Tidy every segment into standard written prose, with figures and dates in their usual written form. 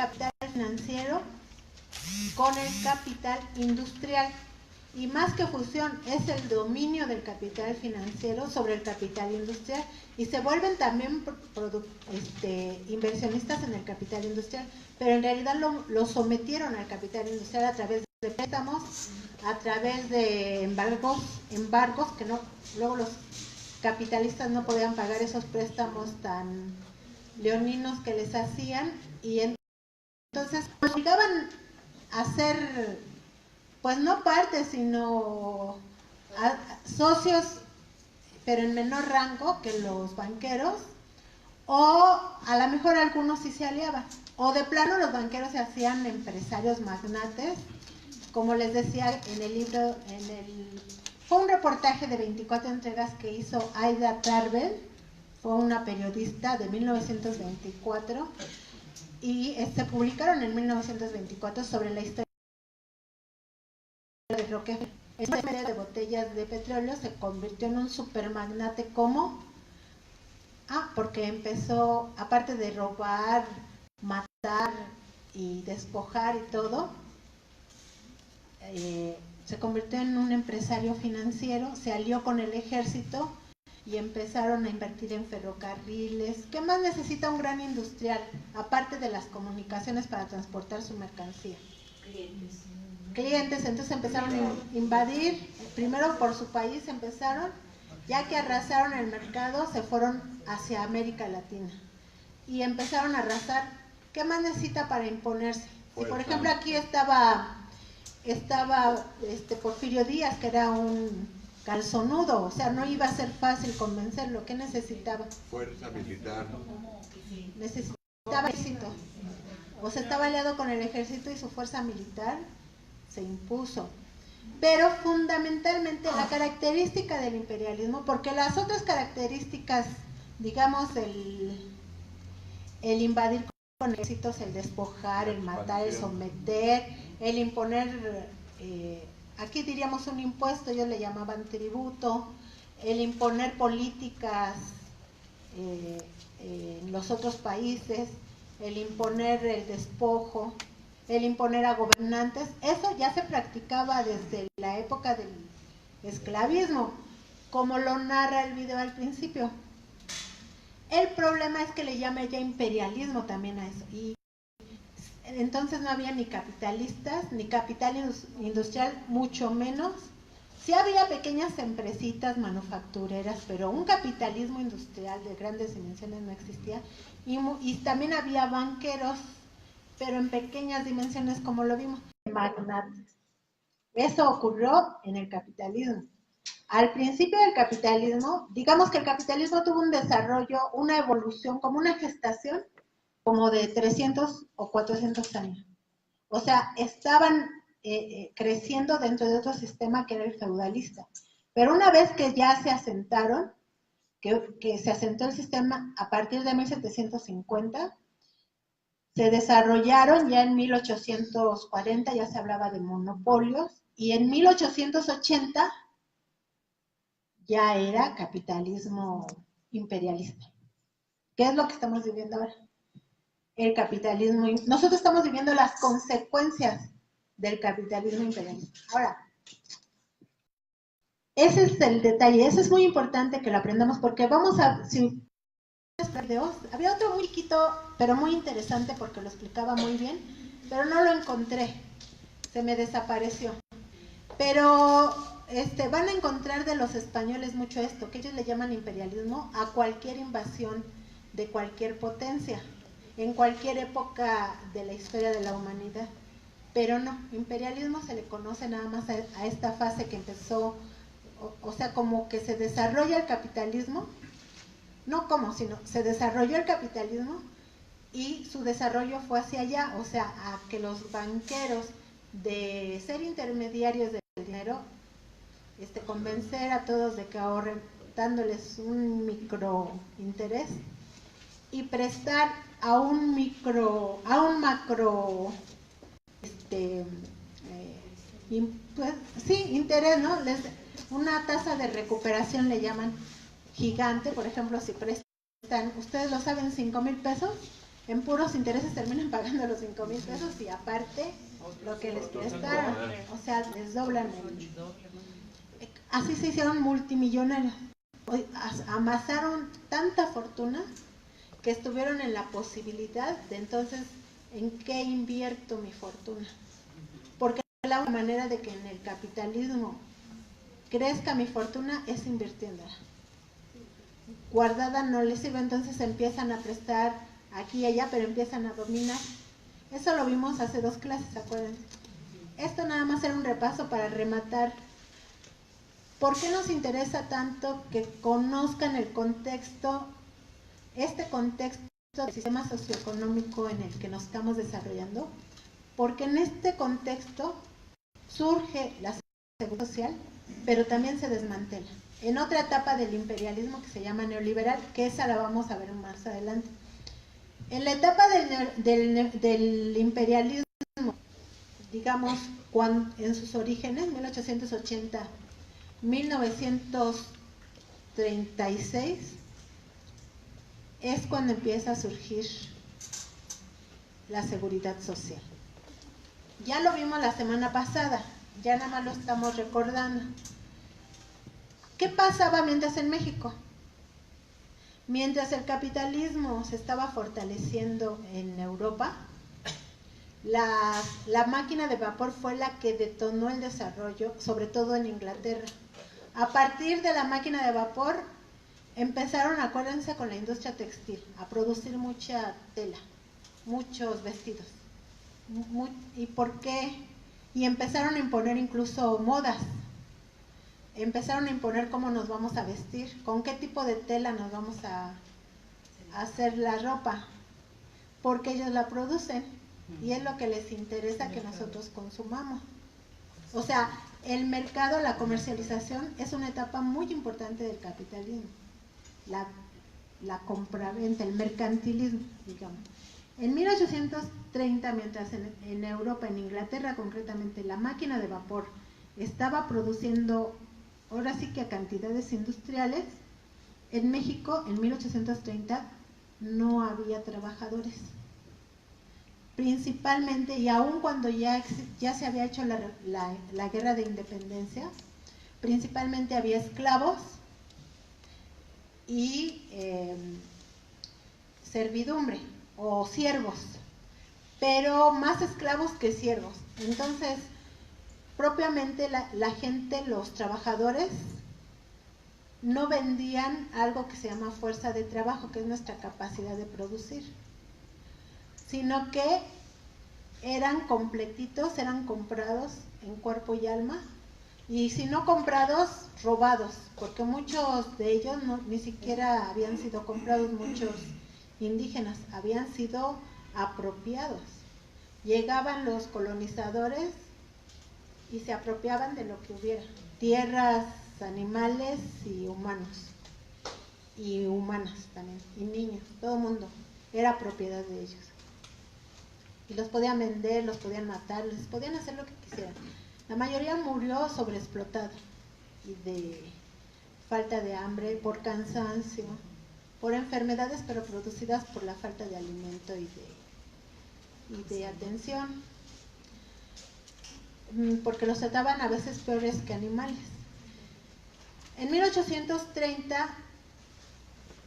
capital financiero con el capital industrial. Y más que fusión, es el dominio del capital financiero sobre el capital industrial, y se vuelven también inversionistas en el capital industrial, pero en realidad lo sometieron al capital industrial a través de préstamos, a través de embargos que no, luego los capitalistas no podían pagar esos préstamos tan leoninos que les hacían, y entonces obligaban a ser, pues no parte, sino socios, pero en menor rango que los banqueros, o a lo mejor algunos sí se aliaban, o de plano los banqueros se hacían empresarios magnates, como les decía en el libro, fue un reportaje de 24 entregas que hizo Aida Tarbell, fue una periodista de 1924, y se publicaron en 1924 sobre la historia de Rockefeller. Esta media de botellas de petróleo se convirtió en un supermagnate. ¿Cómo? Porque empezó, aparte de robar, matar y despojar y todo, se convirtió en un empresario financiero, se alió con el ejército y empezaron a invertir en ferrocarriles. ¿Qué más necesita un gran industrial, aparte de las comunicaciones para transportar su mercancía? Clientes. Entonces empezaron a invadir, primero por su país empezaron, ya que arrasaron el mercado, se fueron hacia América Latina y empezaron a arrasar. ¿Qué más necesita para imponerse? Si por ejemplo aquí estaba Porfirio Díaz, que era un calzonudo, o sea, no iba a ser fácil convencerlo. ¿Qué necesitaba? Fuerza militar. Necesitaba ejército. O sea, estaba aliado con el ejército y su fuerza militar se impuso. Pero fundamentalmente la característica del imperialismo, porque las otras características, digamos, el invadir con éxitos, el despojar, el matar, el someter, el imponer, aquí diríamos un impuesto, ellos le llamaban tributo, el imponer políticas en los otros países, el imponer el despojo, el imponer a gobernantes, eso ya se practicaba desde la época del esclavismo, como lo narra el video al principio. El problema es que le llama ella imperialismo también a eso, y entonces no había ni capitalistas, ni capital industrial, mucho menos. Sí había pequeñas empresitas manufactureras, pero un capitalismo industrial de grandes dimensiones no existía, y también había banqueros, pero en pequeñas dimensiones, como lo vimos, magnates. Eso ocurrió en el capitalismo. Al principio del capitalismo, digamos que el capitalismo tuvo un desarrollo, una evolución, como una gestación, como de 300 o 400 años. O sea, estaban creciendo dentro de otro sistema que era el feudalista. Pero una vez que ya se asentaron, que se asentó el sistema a partir de 1750, se desarrollaron ya en 1840, ya se hablaba de monopolios, y en 1880 ya era capitalismo imperialista. ¿Qué es lo que estamos viviendo ahora? El capitalismo. Nosotros estamos viviendo las consecuencias del capitalismo imperialista. Ahora, ese es el detalle, eso es muy importante que lo aprendamos, porque vamos a... había otro muy chiquito, pero muy interesante porque lo explicaba muy bien, pero no lo encontré, se me desapareció. Pero van a encontrar de los españoles mucho esto, que ellos le llaman imperialismo a cualquier invasión de cualquier potencia, en cualquier época de la historia de la humanidad. Pero no, imperialismo se le conoce nada más a esta fase que empezó, o sea, como que se desarrolla el capitalismo, no como, sino se desarrolló el capitalismo y su desarrollo fue hacia allá, o sea, a que los banqueros, de ser intermediarios del dinero, convencer a todos de que ahorren dándoles un micro interés y prestar a un macro pues, sí, interés, ¿no? Una tasa de recuperación le llaman gigante. Por ejemplo, si prestan, ustedes lo saben, 5,000 pesos, en puros intereses terminan pagando los 5,000 pesos y aparte lo que les prestaron, o sea, les doblan así se hicieron multimillonarios, amasaron tanta fortuna que estuvieron en la posibilidad de entonces, ¿en qué invierto mi fortuna? Porque la única manera de que en el capitalismo crezca mi fortuna es invirtiéndola. Guardada no les sirve, entonces empiezan a prestar aquí y allá, pero empiezan a dominar. Eso lo vimos hace 2 clases, acuérdense. Esto nada más era un repaso para rematar. ¿Por qué nos interesa tanto que conozcan el contexto, este contexto del sistema socioeconómico en el que nos estamos desarrollando? Porque en este contexto surge la seguridad social, pero también se desmantela. En otra etapa del imperialismo que se llama neoliberal, que esa la vamos a ver más adelante. En la etapa del imperialismo, digamos, en sus orígenes, 1880, 1936, es cuando empieza a surgir la seguridad social. Ya lo vimos la semana pasada, ya nada más lo estamos recordando. ¿Qué pasaba mientras en México? Mientras el capitalismo se estaba fortaleciendo en Europa, la máquina de vapor fue la que detonó el desarrollo, sobre todo en Inglaterra. A partir de la máquina de vapor empezaron, acuérdense, con la industria textil, a producir mucha tela, muchos vestidos. ¿Y por qué? Y empezaron a imponer incluso modas. Empezaron a imponer cómo nos vamos a vestir, con qué tipo de tela nos vamos a hacer la ropa, porque ellos la producen y es lo que les interesa que nosotros consumamos. O sea, el mercado, la comercialización es una etapa muy importante del capitalismo, la compraventa, el mercantilismo, digamos. En 1830, mientras en Europa, en Inglaterra concretamente, la máquina de vapor estaba produciendo, ahora sí que a cantidades industriales, en México en 1830 no había trabajadores. Principalmente, y aun cuando ya se había hecho la guerra de independencia, principalmente había esclavos y servidumbre o siervos, pero más esclavos que siervos. Entonces, propiamente la gente, los trabajadores, no vendían algo que se llama fuerza de trabajo, que es nuestra capacidad de producir, sino que eran completitos, eran comprados en cuerpo y alma, y si no comprados, robados, porque muchos de ellos ni siquiera habían sido comprados, muchos indígenas habían sido apropiados. Llegaban los colonizadores y se apropiaban de lo que hubiera, tierras, animales y humanos, y humanas también, y niños, todo el mundo, era propiedad de ellos. Y los podían vender, los podían matar, les podían hacer lo que quisieran. La mayoría murió sobreexplotado y de falta de hambre, por cansancio, por enfermedades, pero producidas por la falta de alimento y de atención, porque los trataban a veces peores que animales. En 1830,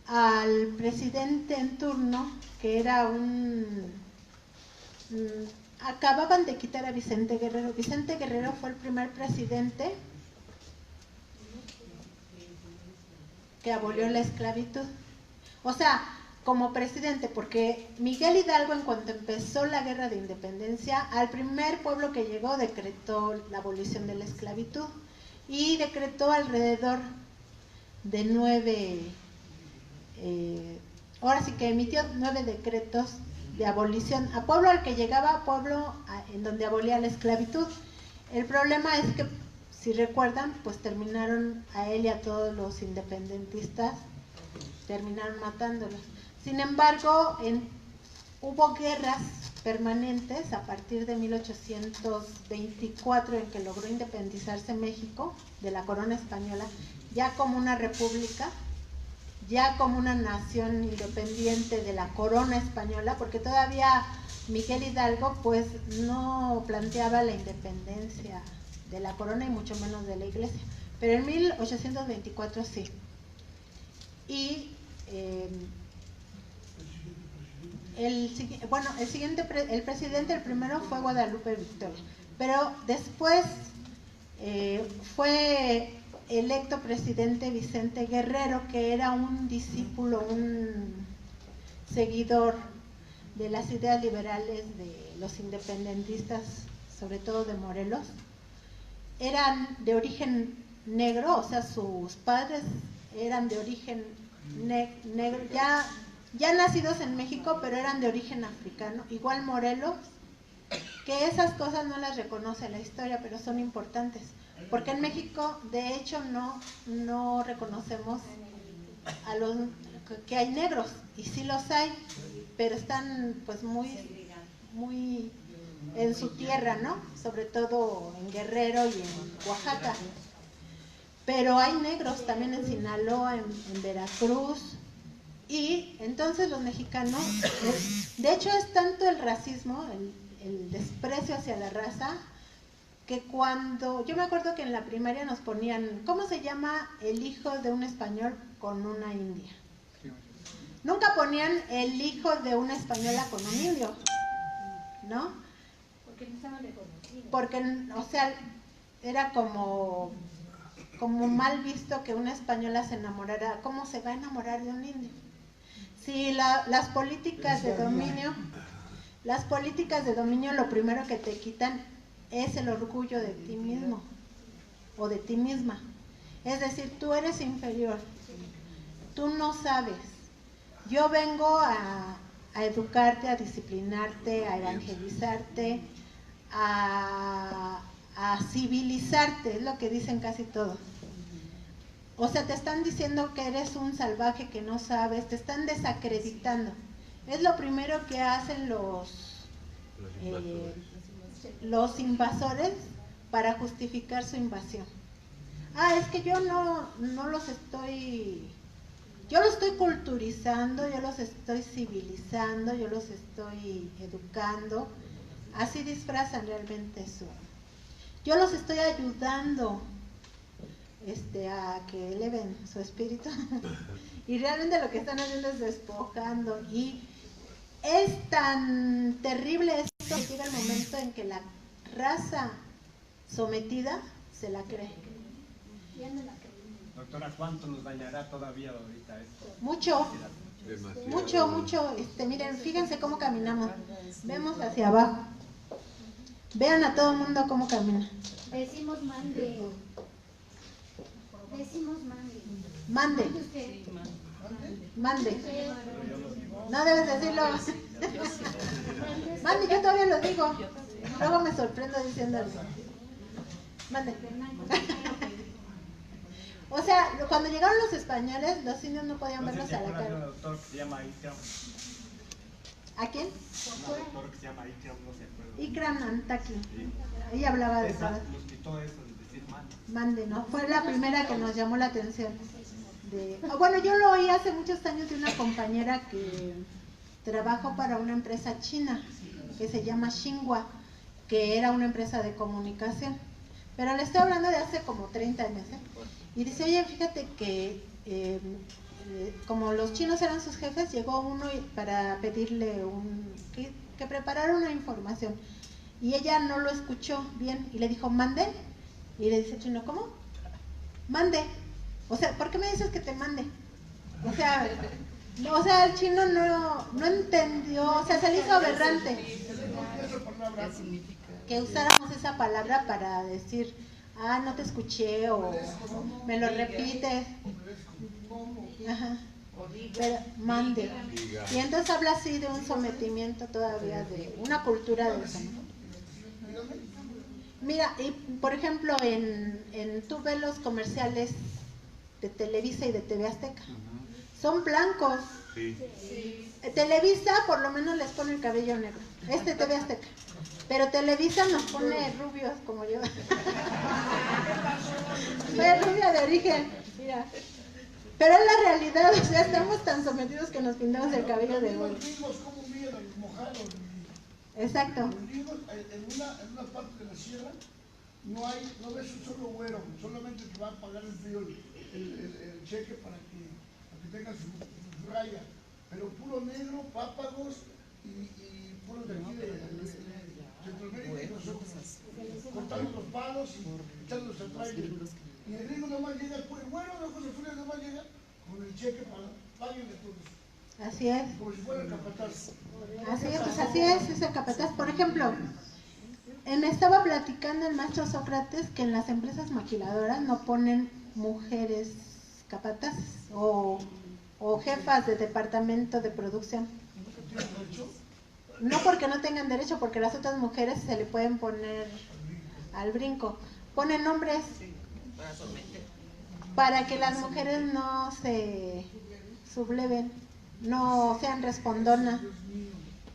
al presidente en turno, que era acababan de quitar a Vicente Guerrero. Vicente Guerrero fue el primer presidente que abolió la esclavitud. O sea, como presidente, porque Miguel Hidalgo, en cuanto empezó la guerra de independencia, al primer pueblo que llegó decretó la abolición de la esclavitud y decretó alrededor de 9, ahora sí que emitió 9 decretos de abolición a pueblo al que llegaba, pueblo en donde abolía la esclavitud. El problema es que, si recuerdan, pues terminaron a él y a todos los independentistas, terminaron matándolos. Sin embargo, hubo guerras permanentes a partir de 1824, en que logró independizarse México de la corona española, ya como una república ya como una nación independiente de la corona española, porque todavía Miguel Hidalgo pues no planteaba la independencia de la corona y mucho menos de la iglesia, pero en 1824 sí. Y el presidente, el primero fue Guadalupe Victoria, pero después fue electo presidente Vicente Guerrero, que era un discípulo, un seguidor de las ideas liberales de los independentistas, sobre todo de Morelos. Eran de origen negro, o sea, sus padres eran de origen negro, ya nacidos en México, pero eran de origen africano. Igual Morelos, que esas cosas no las reconoce la historia, pero son importantes, porque en México de hecho no reconocemos a los que hay negros, y sí los hay, pero están pues muy en su tierra, ¿no? Sobre todo en Guerrero y en Oaxaca. Pero hay negros también en Sinaloa, en Veracruz. Y entonces los mexicanos, de hecho es tanto el racismo, el desprecio hacia la raza, que cuando, yo me acuerdo que en la primaria nos ponían, ¿cómo se llama el hijo de un español con una india? Nunca ponían el hijo de una española con un indio, ¿no? Porque no estaban reconocidos. Porque, o sea, era como mal visto que una española se enamorara. ¿Cómo se va a enamorar de un indio? Sí, las políticas de dominio, lo primero que te quitan es el orgullo de ti mismo o de ti misma. Es decir, tú eres inferior, tú no sabes. Yo vengo a educarte, a disciplinarte, a evangelizarte, a civilizarte, es lo que dicen casi todos. O sea, te están diciendo que eres un salvaje, que no sabes, te están desacreditando. Es lo primero que hacen los invasores para justificar su invasión. Es que yo no los estoy, yo los estoy culturizando, yo los estoy civilizando, yo los estoy educando. Así disfrazan realmente eso. Yo los estoy ayudando a que eleven su espíritu y realmente lo que están haciendo es despojando, y es tan terrible esto que llega el momento en que la raza sometida se la cree. Doctora, ¿cuánto nos dañará todavía ahorita esto? Mucho. Miren, fíjense cómo caminamos, vemos hacia abajo, vean a todo el mundo cómo camina. Decimos mande. Mande. No debes decirlo. Mande, yo todavía lo digo. Luego me sorprendo diciéndolo. Mande. O sea, cuando llegaron los españoles, los indios no podían verlos a la cara. Un doctor que se llama Ikram. ¿A quién? Un doctor que se llama Ikram, no se acuerda. Ikram Antaki. Ella hablaba de esa eso. nos quitó eso de decir mande. Mande, ¿no? Fue la primera que nos llamó la atención. Bueno, yo lo oí hace muchos años de una compañera que trabajó para una empresa china que se llama Xinhua, que era una empresa de comunicación. Pero le estoy hablando de hace como 30 años, ¿eh? Y dice, oye, fíjate que como los chinos eran sus jefes, llegó uno para pedirle que preparara una información. Y ella no lo escuchó bien y le dijo, mande. Y le dice el chino, ¿cómo? Mande. O sea, ¿por qué me dices que te mande? O sea, el chino no entendió, o sea, se le hizo aberrante que usáramos esa palabra para decir, no te escuché, o me lo repites. Ajá. Pero mande. Y entonces habla así de un sometimiento todavía, de una cultura del sometimiento. Mira, y por ejemplo, tú ves los comerciales de Televisa y de TV Azteca. Son blancos. Sí. Televisa por lo menos les pone el cabello negro. TV Azteca. Pero Televisa nos pone rubios como yo. Soy rubia de origen. Mira. Pero es la realidad, o sea, estamos tan sometidos que nos pintamos el cabello de Los güero. gringos, ¿cómo viven los mojados? Exacto. Los gringos, en una parte de la sierra, no ves un solo güero, solamente te va a pagar el frío el cheque para que tenga su raya. Pero puro negro, pápagos y puros de aquí de Centroamérica y nosotros. Cortando los palos y echándolos al trailer. Y el gringo nomás llega, el güero de ojos azules nomás llega con el cheque para páguenle todos. Así es. Como si fuera el capataz. Así es, pues así es el capataz. Por ejemplo, me estaba platicando el maestro Sócrates que en las empresas maquiladoras no ponen mujeres capataces o jefas de departamento de producción. No porque no tengan derecho, porque las otras mujeres se le pueden poner al brinco. Ponen hombres para que las mujeres no se subleven, no sean respondonas.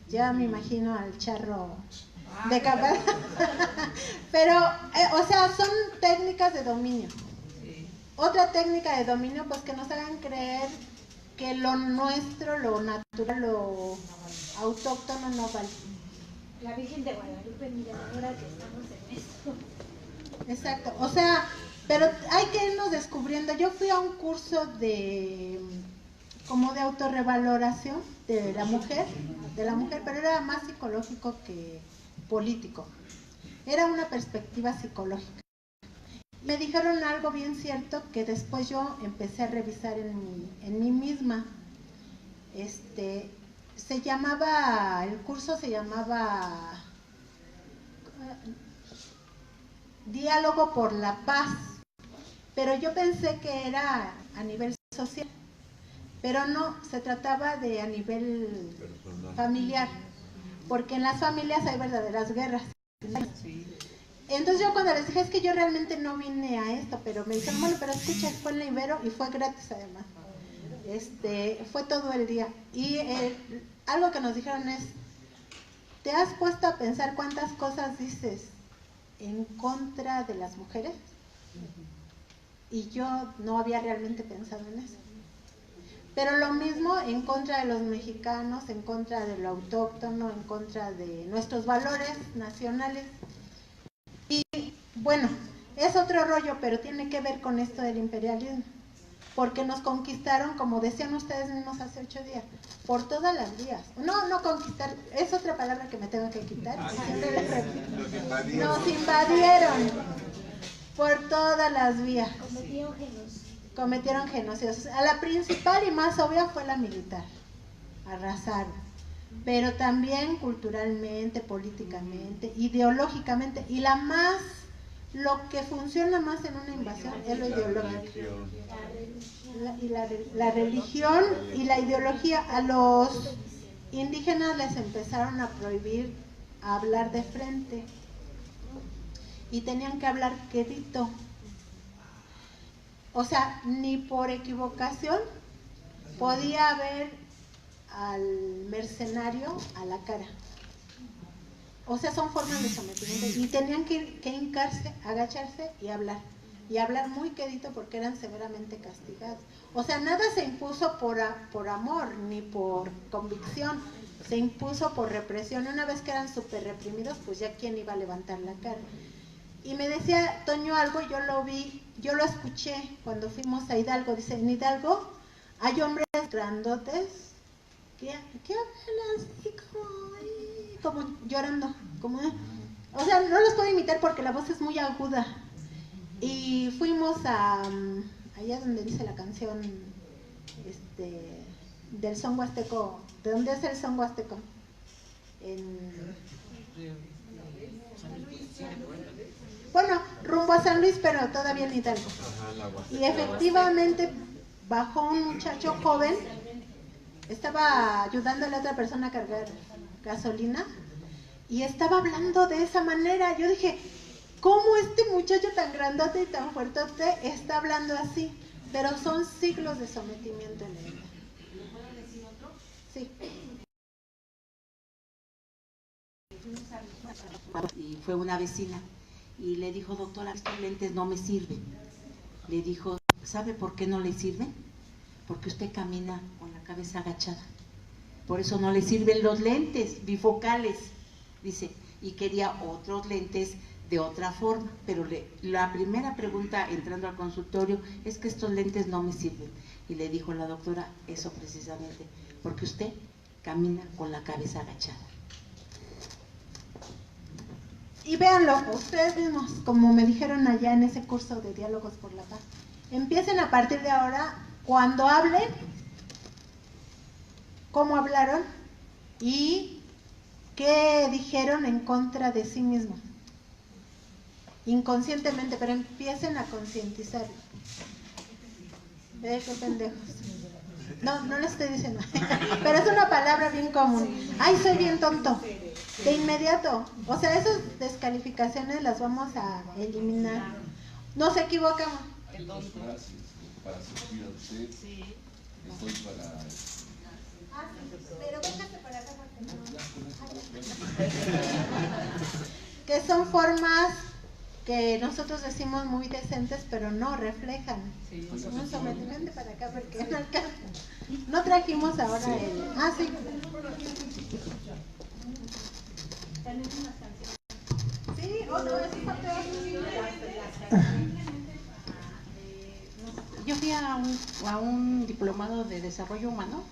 Ya me imagino al charro de capaz. Pero, o sea, son técnicas de dominio. Otra técnica de dominio, pues que nos hagan creer que lo nuestro, lo natural, lo autóctono no vale. La Virgen de Guadalupe, mira, ahora que estamos en esto. Exacto, o sea, pero hay que irnos descubriendo. Yo fui a un curso como de autorrevaloración de la mujer, pero era más psicológico que político. Era una perspectiva psicológica. Me dijeron algo bien cierto que después yo empecé a revisar en mí misma. El curso se llamaba Diálogo por la Paz, pero yo pensé que era a nivel social, pero no, se trataba de a nivel familiar, porque en las familias hay verdaderas guerras. Entonces yo cuando les dije, es que yo realmente no vine a esto, pero me dijeron, bueno, pero escucha, fue en la Ibero y fue gratis además. Fue todo el día. Y algo que nos dijeron es, ¿te has puesto a pensar cuántas cosas dices en contra de las mujeres? Y yo no había realmente pensado en eso. Pero lo mismo en contra de los mexicanos, en contra de lo autóctono, en contra de nuestros valores nacionales. Y bueno, es otro rollo, pero tiene que ver con esto del imperialismo. Porque nos conquistaron, como decían ustedes mismos hace 8 días, por todas las vías. No conquistar, es otra palabra que me tengo que quitar. Nos invadieron por todas las vías. Cometieron genocidios. A la principal y más obvia fue la militar. Arrasaron. Pero también culturalmente, políticamente, ideológicamente. Y lo que funciona más en una invasión es lo ideológico. La religión y la ideología. A los indígenas les empezaron a prohibir hablar de frente y tenían que hablar quedito, o sea, ni por equivocación podía ver al mercenario a la cara. O sea, son formas de sometimiento y tenían que hincarse, agacharse y hablar muy quedito porque eran severamente castigados. O sea, nada se impuso por amor ni por convicción, se impuso por represión. Una vez que eran súper reprimidos, pues ya quién iba a levantar la cara. Y me decía Toño algo, yo lo escuché cuando fuimos a Hidalgo. Dice, en Hidalgo hay hombres grandotes que hablan así como llorando, o sea, no los puedo imitar porque la voz es muy aguda. Y fuimos allá donde dice la canción del son huasteco. ¿De dónde es el son huasteco? Bueno, rumbo a San Luis, pero todavía en Hidalgo. Y efectivamente bajó un muchacho joven, estaba ayudando a la otra persona a cargar gasolina y estaba hablando de esa manera. Yo dije, ¿cómo este muchacho tan grandote y tan fuertote está hablando así? Pero son siglos de sometimiento en él. ¿Le puedo decir otro? Sí. Y fue una vecina y le dijo, doctora, estos lentes no me sirven. Le dijo, ¿sabe por qué no le sirven? porque usted camina con la cabeza agachada. Por eso no le sirven los lentes bifocales, dice, y quería otros lentes de otra forma, pero la primera pregunta entrando al consultorio es que estos lentes no me sirven. Y le dijo la doctora, eso precisamente, porque usted camina con la cabeza agachada. Y véanlo, ustedes mismos, como me dijeron allá en ese curso de Diálogos por la Paz, empiecen a partir de ahora, cuando hablen, cómo hablaron y qué dijeron en contra de sí mismos. Inconscientemente, pero empiecen a concientizarlo. Qué pendejos. No, no lo estoy diciendo, pero es una palabra bien común. Ay, soy bien tonto. De inmediato. O sea, esas descalificaciones las vamos a eliminar. Nos equivocamos. Dos frases para servir a usted. Estoy para... Pero véngase para acá porque no. Que son formas que nosotros decimos muy decentes, pero no reflejan. Un sometimiento para acá porque no alcanza. No trajimos ahora el... Ah, sí. Sí, o no, es Yo fui a un diplomado de desarrollo humano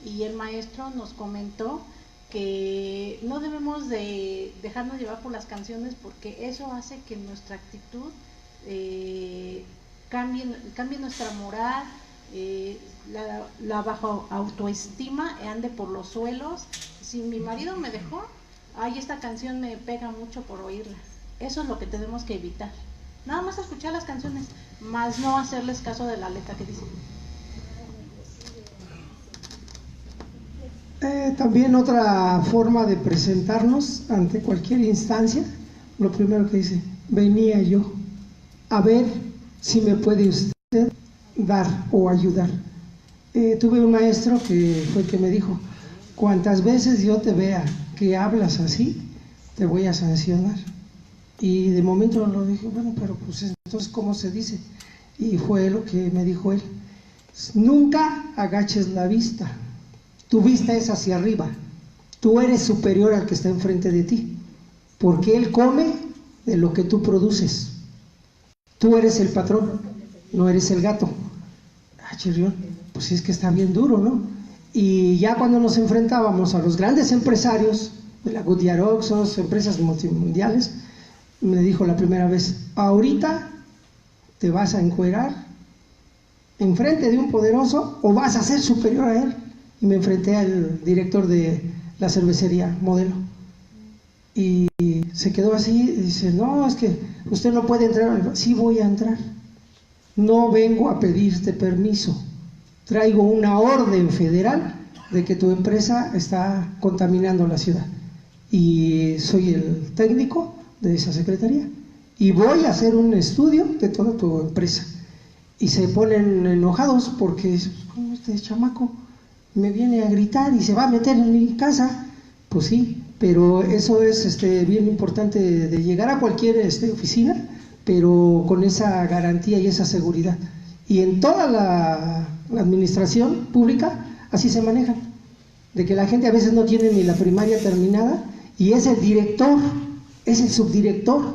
y el maestro nos comentó que no debemos de dejarnos llevar por las canciones porque eso hace que nuestra actitud cambie nuestra moral, la baja autoestima ande por los suelos. Si mi marido me dejó, ay, esta canción me pega mucho por oírla. Eso es lo que tenemos que evitar. Nada más escuchar las canciones, más no hacerles caso de la letra que dice. También otra forma de presentarnos ante cualquier instancia, lo primero que dice, venía yo a ver si me puede usted dar o ayudar. Tuve un maestro que fue el que me dijo, cuantas veces yo te vea que hablas así, te voy a sancionar. Y de momento lo dije, bueno, pero pues entonces ¿cómo se dice? Y fue lo que me dijo él, nunca agaches la vista. Tu vista es hacia arriba, tú eres superior al que está enfrente de ti, porque él come de lo que tú produces. Tú eres el patrón, no eres el gato. Ah, chirrión, pues es que está bien duro, ¿no? Y ya cuando nos enfrentábamos a los grandes empresarios, de la Goodyear Oxos, empresas multimundiales, me dijo la primera vez, ahorita te vas a encuerar enfrente de un poderoso o vas a ser superior a él. Y me enfrenté al director de la cervecería Modelo y se quedó así y dice, no, es que usted no puede entrar. Sí voy a entrar, no vengo a pedirte permiso, traigo una orden federal de que tu empresa está contaminando la ciudad y soy el técnico de esa secretaría y voy a hacer un estudio de toda tu empresa. Y se ponen enojados porque, ¿cómo este chamaco me viene a gritar y se va a meter en mi casa? Pues sí, pero eso es bien importante de llegar a cualquier oficina, pero con esa garantía y esa seguridad. Y en toda la administración pública así se manejan, de que la gente a veces no tiene ni la primaria terminada y es el director, es el subdirector.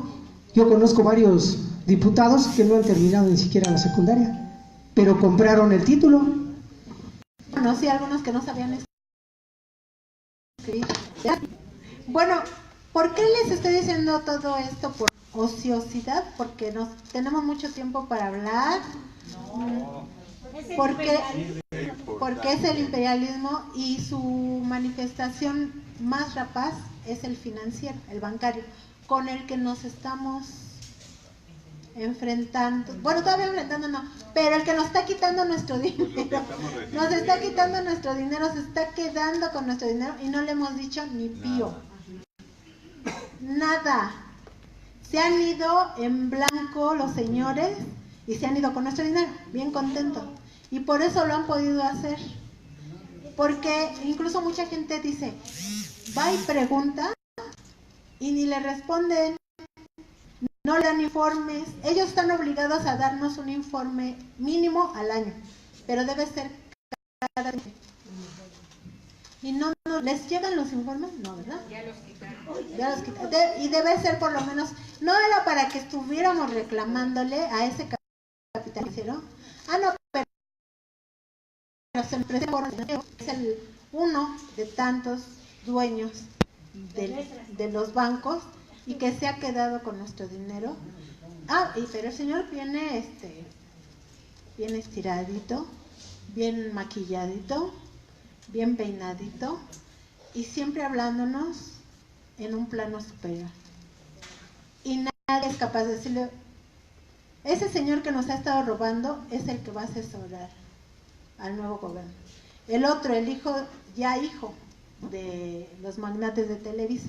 Yo conozco varios diputados que no han terminado ni siquiera la secundaria, pero compraron el título. Conocí a algunos que no sabían escribir. Bueno, ¿por qué les estoy diciendo todo esto? Por ociosidad, porque tenemos mucho tiempo para hablar, porque es el imperialismo y su manifestación más rapaz es el financiero, el bancario, con el que nos estamos enfrentando, bueno, todavía enfrentando no, pero el que nos está quitando nuestro dinero, nos está quitando nuestro dinero, se está quedando con nuestro dinero y no le hemos dicho ni pío, nada. Se han ido en blanco los señores y se han ido con nuestro dinero, bien contentos, y por eso lo han podido hacer, porque incluso mucha gente dice, va y pregunta y ni le responden. No le dan informes, ellos están obligados a darnos un informe mínimo al año. pero debe ser cada... ¿Y no les llegan los informes? No, ¿verdad? Ya los quitaron. Ya los quitaron. Y debe ser por lo menos, no era para que estuviéramos reclamándole a ese capital financiero. Ah, no, pero se le presenta es el uno de tantos dueños de los bancos y que se ha quedado con nuestro dinero. Pero el señor viene bien estiradito, bien maquilladito, bien peinadito y siempre hablándonos en un plano superior. Y nadie es capaz de decirle, ese señor que nos ha estado robando es el que va a asesorar al nuevo gobierno. El otro, el hijo de los magnates de Televisa,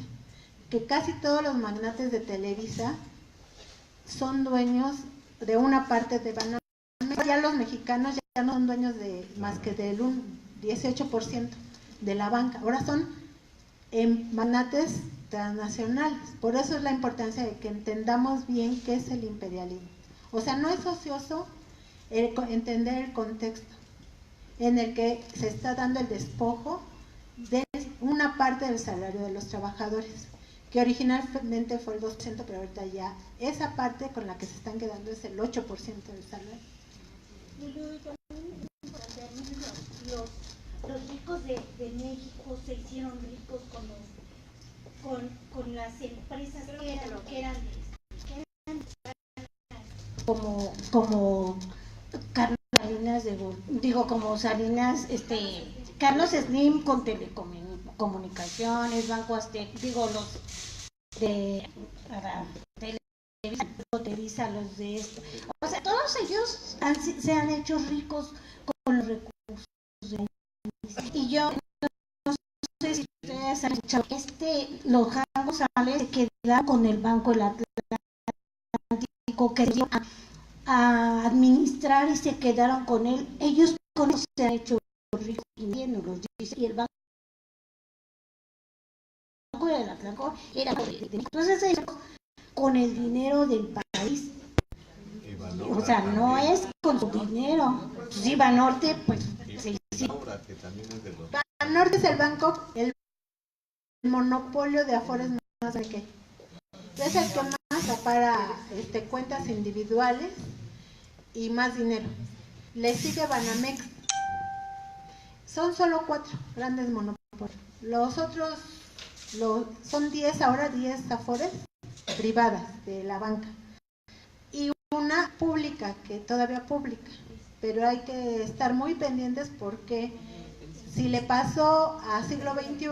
que casi todos los magnates de Televisa son dueños de una parte de Banamex. Ya los mexicanos ya no son dueños de más que del 18% de la banca. Ahora son magnates transnacionales. Por eso es la importancia de que entendamos bien qué es el imperialismo. O sea, no es ocioso entender el contexto en el que se está dando el despojo de una parte del salario de los trabajadores, que originalmente fue el 2%, pero ahorita ya esa parte con la que se están quedando es el 8% del salario. Los ricos de México se hicieron ricos con las empresas que eran como Carlos Salinas como Salinas, Carlos Slim con telecomunicaciones, Banco Azteca, los de Televisa, los de esto. O sea, todos ellos se han hecho ricos con los recursos de... Y yo no sé si ustedes han escuchado, los Jago Sales se quedaron con el Banco del Atlántico, que se a administrar y se quedaron con él. Ellos con eso se han hecho ricos y bien nos los dice. Y el Banco del Atlántico era entonces ellos con el dinero del país. O sea, no es con su dinero. Sí, Banorte, pues sí. Banorte es el banco, el monopolio de Afores más grande que es el que más para cuentas individuales y más dinero. Le sigue Banamex. Son solo 4 grandes monopolios. Los otros son 10 ahora, 10 Afores privadas de la banca. Y una pública, que todavía pública. Pero hay que estar muy pendientes porque si le pasó a Siglo XXI,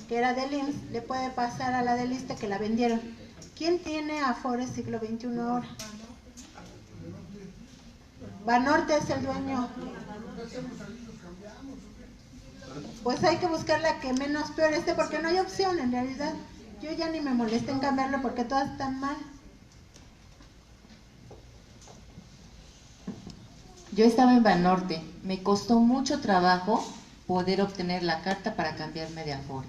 que era del IMSS, le puede pasar a la del ISSSTE que la vendieron. ¿Quién tiene Afores Siglo XXI ahora? Banorte es el dueño. Pues hay que buscar la que menos peor esté, porque no hay opción en realidad. Yo ya ni me molesté en cambiarlo porque todas están mal. Yo estaba en Banorte, me costó mucho trabajo poder obtener la carta para cambiarme de Afore.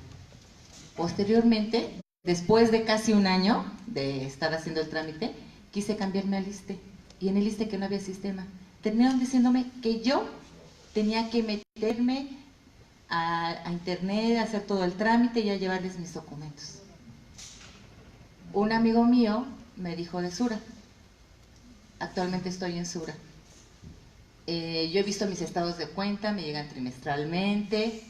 Posteriormente, después de casi un año de estar haciendo el trámite, quise cambiarme al ISSSTE, y en el ISSSTE que no había sistema. Terminaron diciéndome que yo tenía que meterme a internet, hacer todo el trámite y a llevarles mis documentos. Un amigo mío me dijo de Sura. Actualmente estoy en Sura. Yo he visto mis estados de cuenta, me llegan trimestralmente,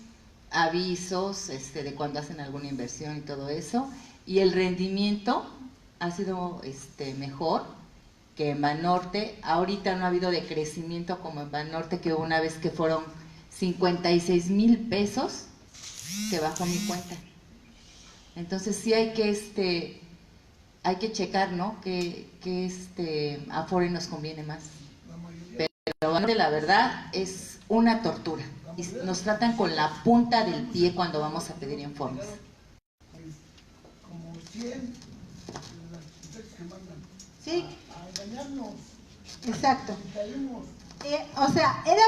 avisos de cuando hacen alguna inversión y todo eso, y el rendimiento ha sido mejor que en Banorte. Ahorita no ha habido decrecimiento como en Banorte, que una vez que fueron 56,000 pesos que bajó mi cuenta. Entonces sí hay que checar, ¿no? Que Afore nos conviene más. Pero la verdad es una tortura y nos tratan con la punta del pie cuando vamos a pedir informes. Como 100 las que mandan. Sí. A engañarnos. Exacto. O sea, era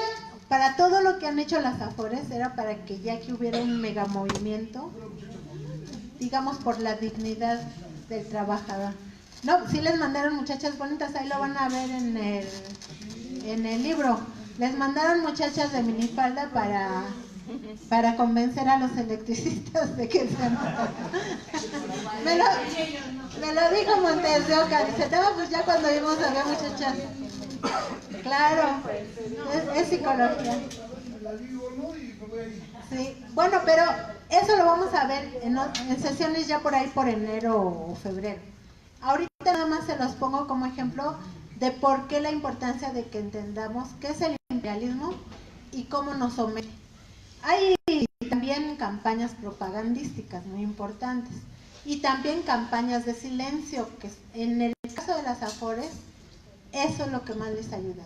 para todo lo que han hecho las Afores, era para que ya que hubiera un mega movimiento, digamos, por la dignidad del trabajador. No, sí les mandaron muchachas bonitas, ahí lo van a ver en el libro, Les mandaron muchachas de minifalda para convencer a los electricistas de que sean. me lo dijo Montes de Oca, dice, no, pues ya cuando vimos había muchachas. Claro, es psicología. Sí, bueno, pero eso lo vamos a ver en sesiones ya por ahí por enero o febrero. Ahorita nada más se los pongo como ejemplo de por qué la importancia de que entendamos qué es el imperialismo y cómo nos somete. Hay también campañas propagandísticas muy importantes y también campañas de silencio, que en el caso de las Afores, eso es lo que más les ayuda.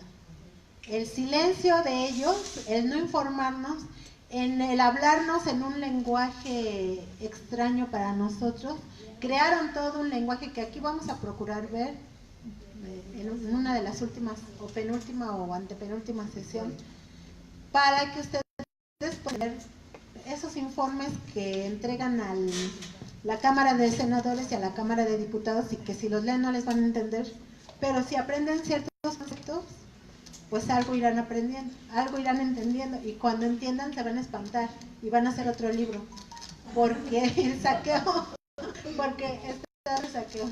El silencio de ellos, el no informarnos, en el hablarnos en un lenguaje extraño para nosotros, crearon todo un lenguaje que aquí vamos a procurar ver en una de las últimas, o penúltima o antepenúltima sesión, para que ustedes puedan ver esos informes que entregan a la Cámara de Senadores y a la Cámara de Diputados, y que si los leen no les van a entender, pero si aprenden ciertos conceptos, pues algo irán aprendiendo, algo irán entendiendo, y cuando entiendan se van a espantar y van a hacer otro libro, porque el saqueo, porque está el saqueo.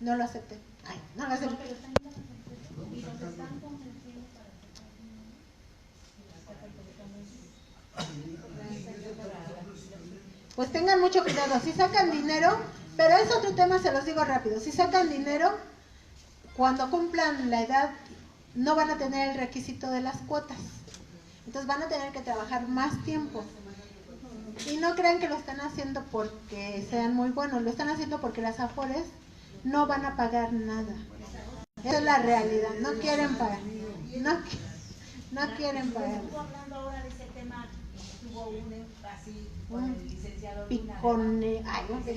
No lo acepté. Ay, no lo acepté. Pues tengan mucho cuidado, si sacan dinero, pero es otro tema, se los digo rápido, si sacan dinero, cuando cumplan la edad, no van a tener el requisito de las cuotas, entonces van a tener que trabajar más tiempo. Y no crean que lo están haciendo porque sean muy buenos, lo están haciendo porque las Afores no van a pagar nada. Esa es la realidad, no quieren pagar, no quieren pagar. Hablando ahora de ese tema, tuvo un así con el licenciado Picone, ay, no sé.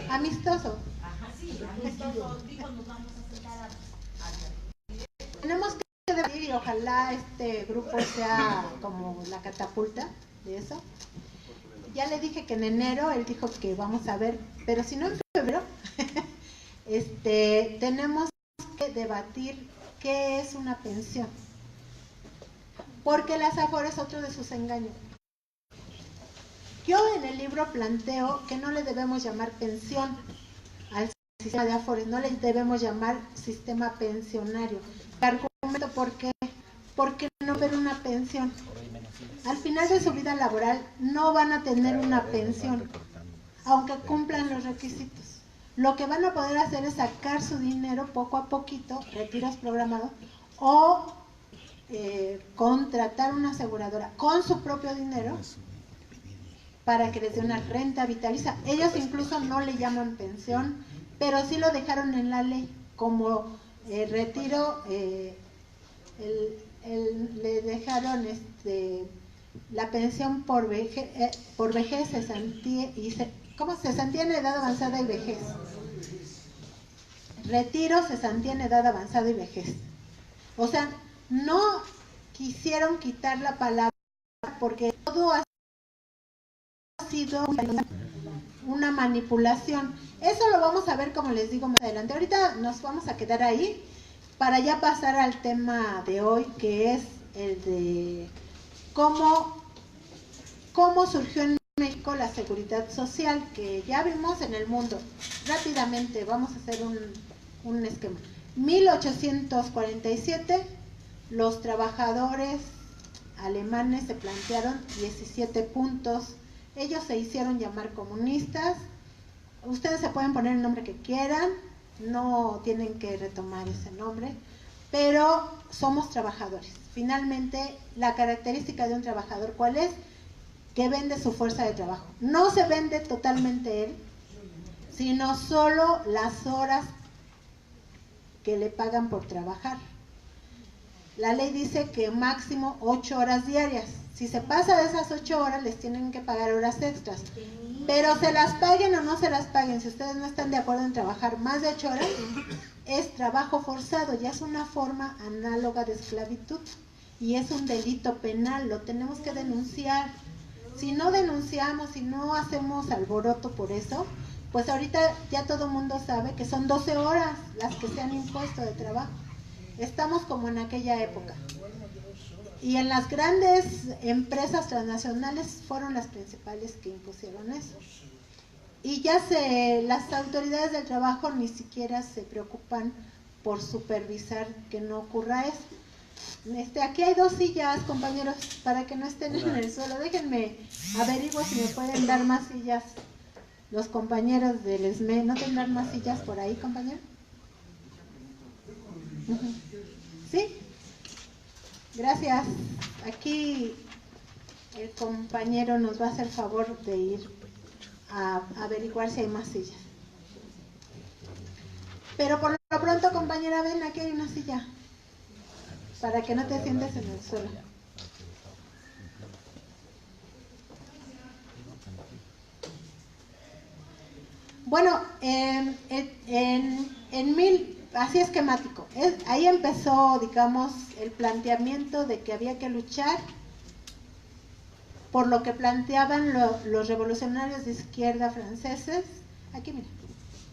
Amistoso. Ajá, sí, amistoso, dijo, nos vamos a sentar a tenemos que debatir y ojalá este grupo sea como la catapulta de eso. Ya le dije que en enero, él dijo que vamos a ver, pero si no en febrero, tenemos que debatir qué es una pensión. Porque las Afores es otro de sus engaños. Yo en el libro planteo que no le debemos llamar pensión al sistema de Afores, no le debemos llamar sistema pensionario. Argumento por qué, porque no ver una pensión. Al final de su vida laboral no van a tener una pensión, aunque cumplan los requisitos. Lo que van a poder hacer es sacar su dinero poco a poquito, retiros programados, o contratar una aseguradora con su propio dinero para que les dé una renta vitalicia. Ellos incluso no le llaman pensión, pero sí lo dejaron en la ley como retiro, le dejaron la pensión por vejez, cesantía en edad avanzada y vejez. Retiro, cesantía en edad avanzada y vejez. O sea, no quisieron quitar la palabra porque todo ha sido una manipulación. Eso lo vamos a ver, como les digo, más adelante. Ahorita nos vamos a quedar ahí para ya pasar al tema de hoy, que es el de cómo surgió en México la seguridad social, que ya vimos en el mundo. Rápidamente vamos a hacer un esquema. 1847, los trabajadores alemanes se plantearon 17 puntos. Ellos se hicieron llamar comunistas. Ustedes se pueden poner el nombre que quieran, no tienen que retomar ese nombre, pero somos trabajadores. Finalmente, la característica de un trabajador, ¿cuál es? Que vende su fuerza de trabajo. No se vende totalmente él, sino solo las horas que le pagan por trabajar. La ley dice que máximo 8 horas diarias. Si se pasa de esas 8 horas, les tienen que pagar horas extras. Pero se las paguen o no se las paguen, si ustedes no están de acuerdo en trabajar más de 8 horas, es trabajo forzado, ya es una forma análoga de esclavitud y es un delito penal, lo tenemos que denunciar. si no denunciamos, si no hacemos alboroto por eso, pues ahorita ya todo el mundo sabe que son 12 horas las que se han impuesto de trabajo. Estamos como en aquella época. Y en las grandes empresas transnacionales fueron las principales que impusieron eso. Y ya las autoridades del trabajo ni siquiera se preocupan por supervisar que no ocurra eso. Aquí hay 2 sillas, compañeros, para que no estén en el suelo. Déjenme averiguo si me pueden dar más sillas los compañeros del ESME. ¿No tendrán más sillas por ahí, compañero? ¿Sí? Gracias. Aquí el compañero nos va a hacer favor de ir a averiguar si hay más sillas. Pero por lo pronto, compañera, ven, aquí hay una silla, para que no te sientes en el suelo. Bueno, así esquemático, ahí empezó, digamos, el planteamiento de que había que luchar por lo que planteaban los revolucionarios de izquierda franceses. Aquí mira,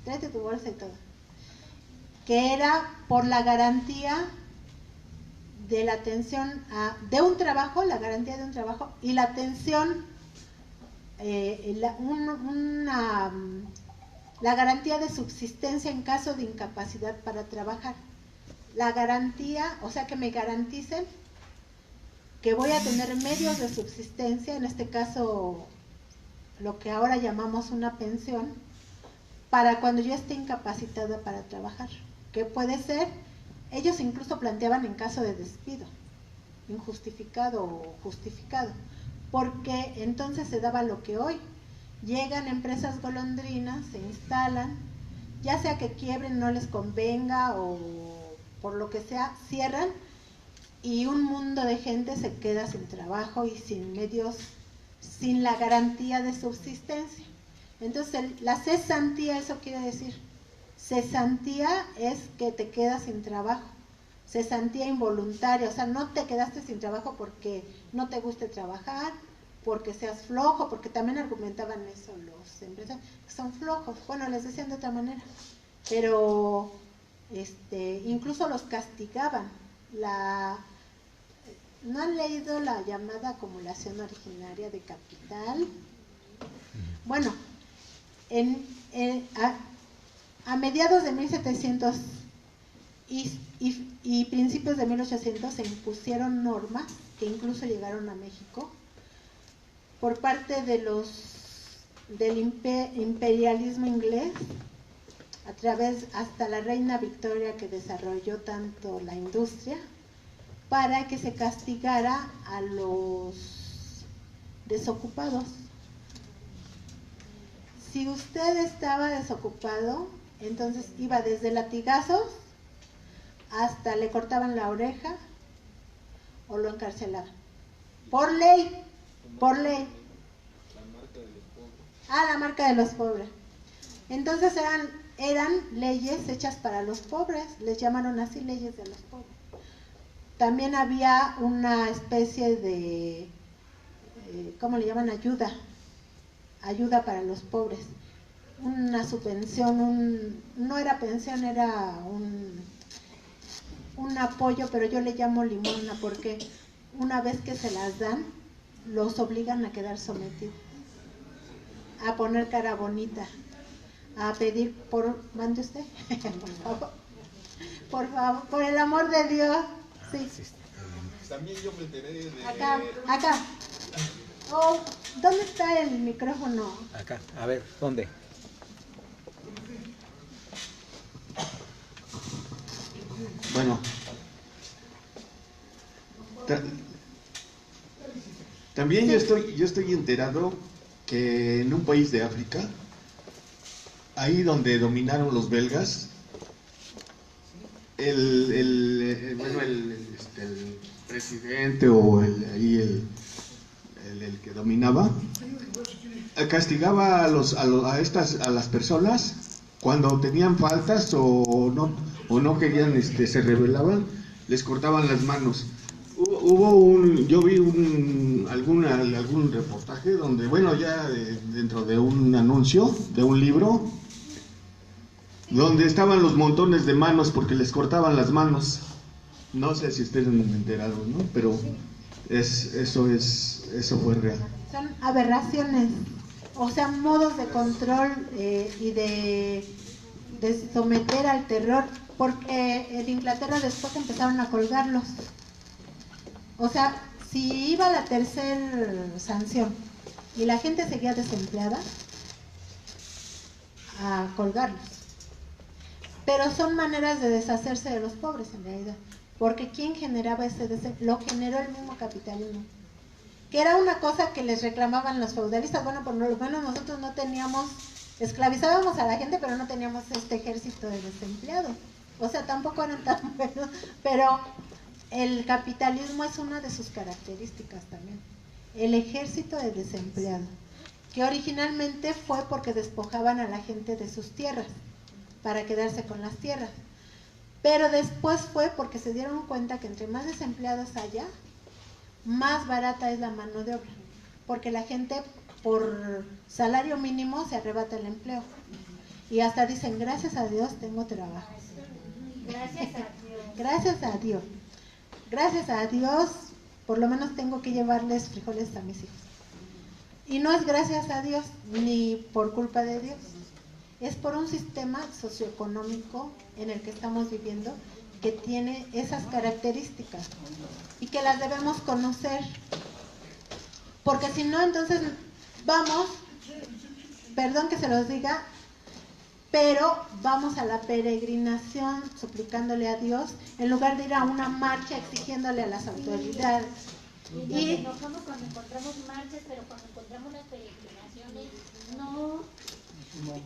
tráete tu bolsa y todo, que era por la garantía de la atención de un trabajo, la garantía de un trabajo y la atención, la garantía de subsistencia en caso de incapacidad para trabajar. La garantía, o sea, que me garanticen que voy a tener medios de subsistencia, en este caso lo que ahora llamamos una pensión, para cuando yo esté incapacitada para trabajar, que puede ser, ellos incluso planteaban en caso de despido, injustificado o justificado, porque entonces se daba lo que hoy, llegan empresas golondrinas, se instalan, ya sea que quiebren, no les convenga o por lo que sea, cierran y un mundo de gente se queda sin trabajo y sin medios, sin la garantía de subsistencia. Entonces la cesantía, eso quiere decir, cesantía es que te quedas sin trabajo, cesantía involuntaria, o sea, no te quedaste sin trabajo porque no te guste trabajar, porque seas flojo, porque también argumentaban eso los empresarios, que son flojos, bueno, les decían de otra manera, pero incluso los castigaban. ¿No han leído la llamada acumulación originaria de capital? Bueno, a mediados de 1700 y principios de 1800 se impusieron normas que incluso llegaron a México por parte del imperialismo inglés, a través hasta la reina Victoria, que desarrolló tanto la industria, para que se castigara a los desocupados. Si usted estaba desocupado, entonces iba desde latigazos hasta le cortaban la oreja o lo encarcelaban. Por ley, por ley. La marca de los pobres. Entonces eran leyes hechas para los pobres, les llamaron así, leyes de los pobres. También había una especie de, ¿cómo le llaman? Ayuda para los pobres. Una subvención, no era pensión, era un apoyo, pero yo le llamo limosna porque una vez que se las dan, los obligan a quedar sometidos, a poner cara bonita, a pedir mande usted, por favor, por el amor de Dios. Sí. También yo me enteré de... Acá. Oh, ¿dónde está el micrófono? Acá, a ver, ¿dónde? Bueno, también yo estoy enterado que en un país de África, ahí donde dominaron los belgas, el presidente o el que dominaba castigaba a las personas cuando tenían faltas o no querían, se rebelaban, les cortaban las manos. yo vi algún reportaje donde, bueno, ya dentro de un anuncio de un libro, donde estaban los montones de manos porque les cortaban las manos. No sé si estén enterados, ¿no? Pero eso fue real. Son aberraciones, o sea, modos de control y de someter al terror, porque en Inglaterra después empezaron a colgarlos. O sea, si iba la tercera sanción y la gente seguía desempleada, a colgarlos. Pero son maneras de deshacerse de los pobres en realidad, porque ¿quién generaba ese desempleo? Lo generó el mismo capitalismo, que era una cosa que les reclamaban los feudalistas. Bueno, por lo menos nosotros no teníamos, esclavizábamos a la gente, pero no teníamos este ejército de desempleados. O sea, tampoco eran tan buenos, pero el capitalismo es una de sus características también, el ejército de desempleados, que originalmente fue porque despojaban a la gente de sus tierras para quedarse con las tierras, pero después fue porque se dieron cuenta que entre más desempleados haya, más barata es la mano de obra, porque la gente por salario mínimo se arrebata el empleo y hasta dicen, gracias a Dios tengo trabajo. Gracias a Dios. Gracias a Dios. Gracias a Dios, por lo menos tengo que llevarles frijoles a mis hijos. Y no es gracias a Dios, ni por culpa de Dios. Es por un sistema socioeconómico en el que estamos viviendo que tiene esas características y que las debemos conocer. Porque si no, entonces vamos, perdón que se los diga, pero vamos a la peregrinación suplicándole a Dios en lugar de ir a una marcha exigiéndole a las autoridades. Y nos enojamos cuando encontramos marchas, pero cuando encontramos las peregrinaciones, no.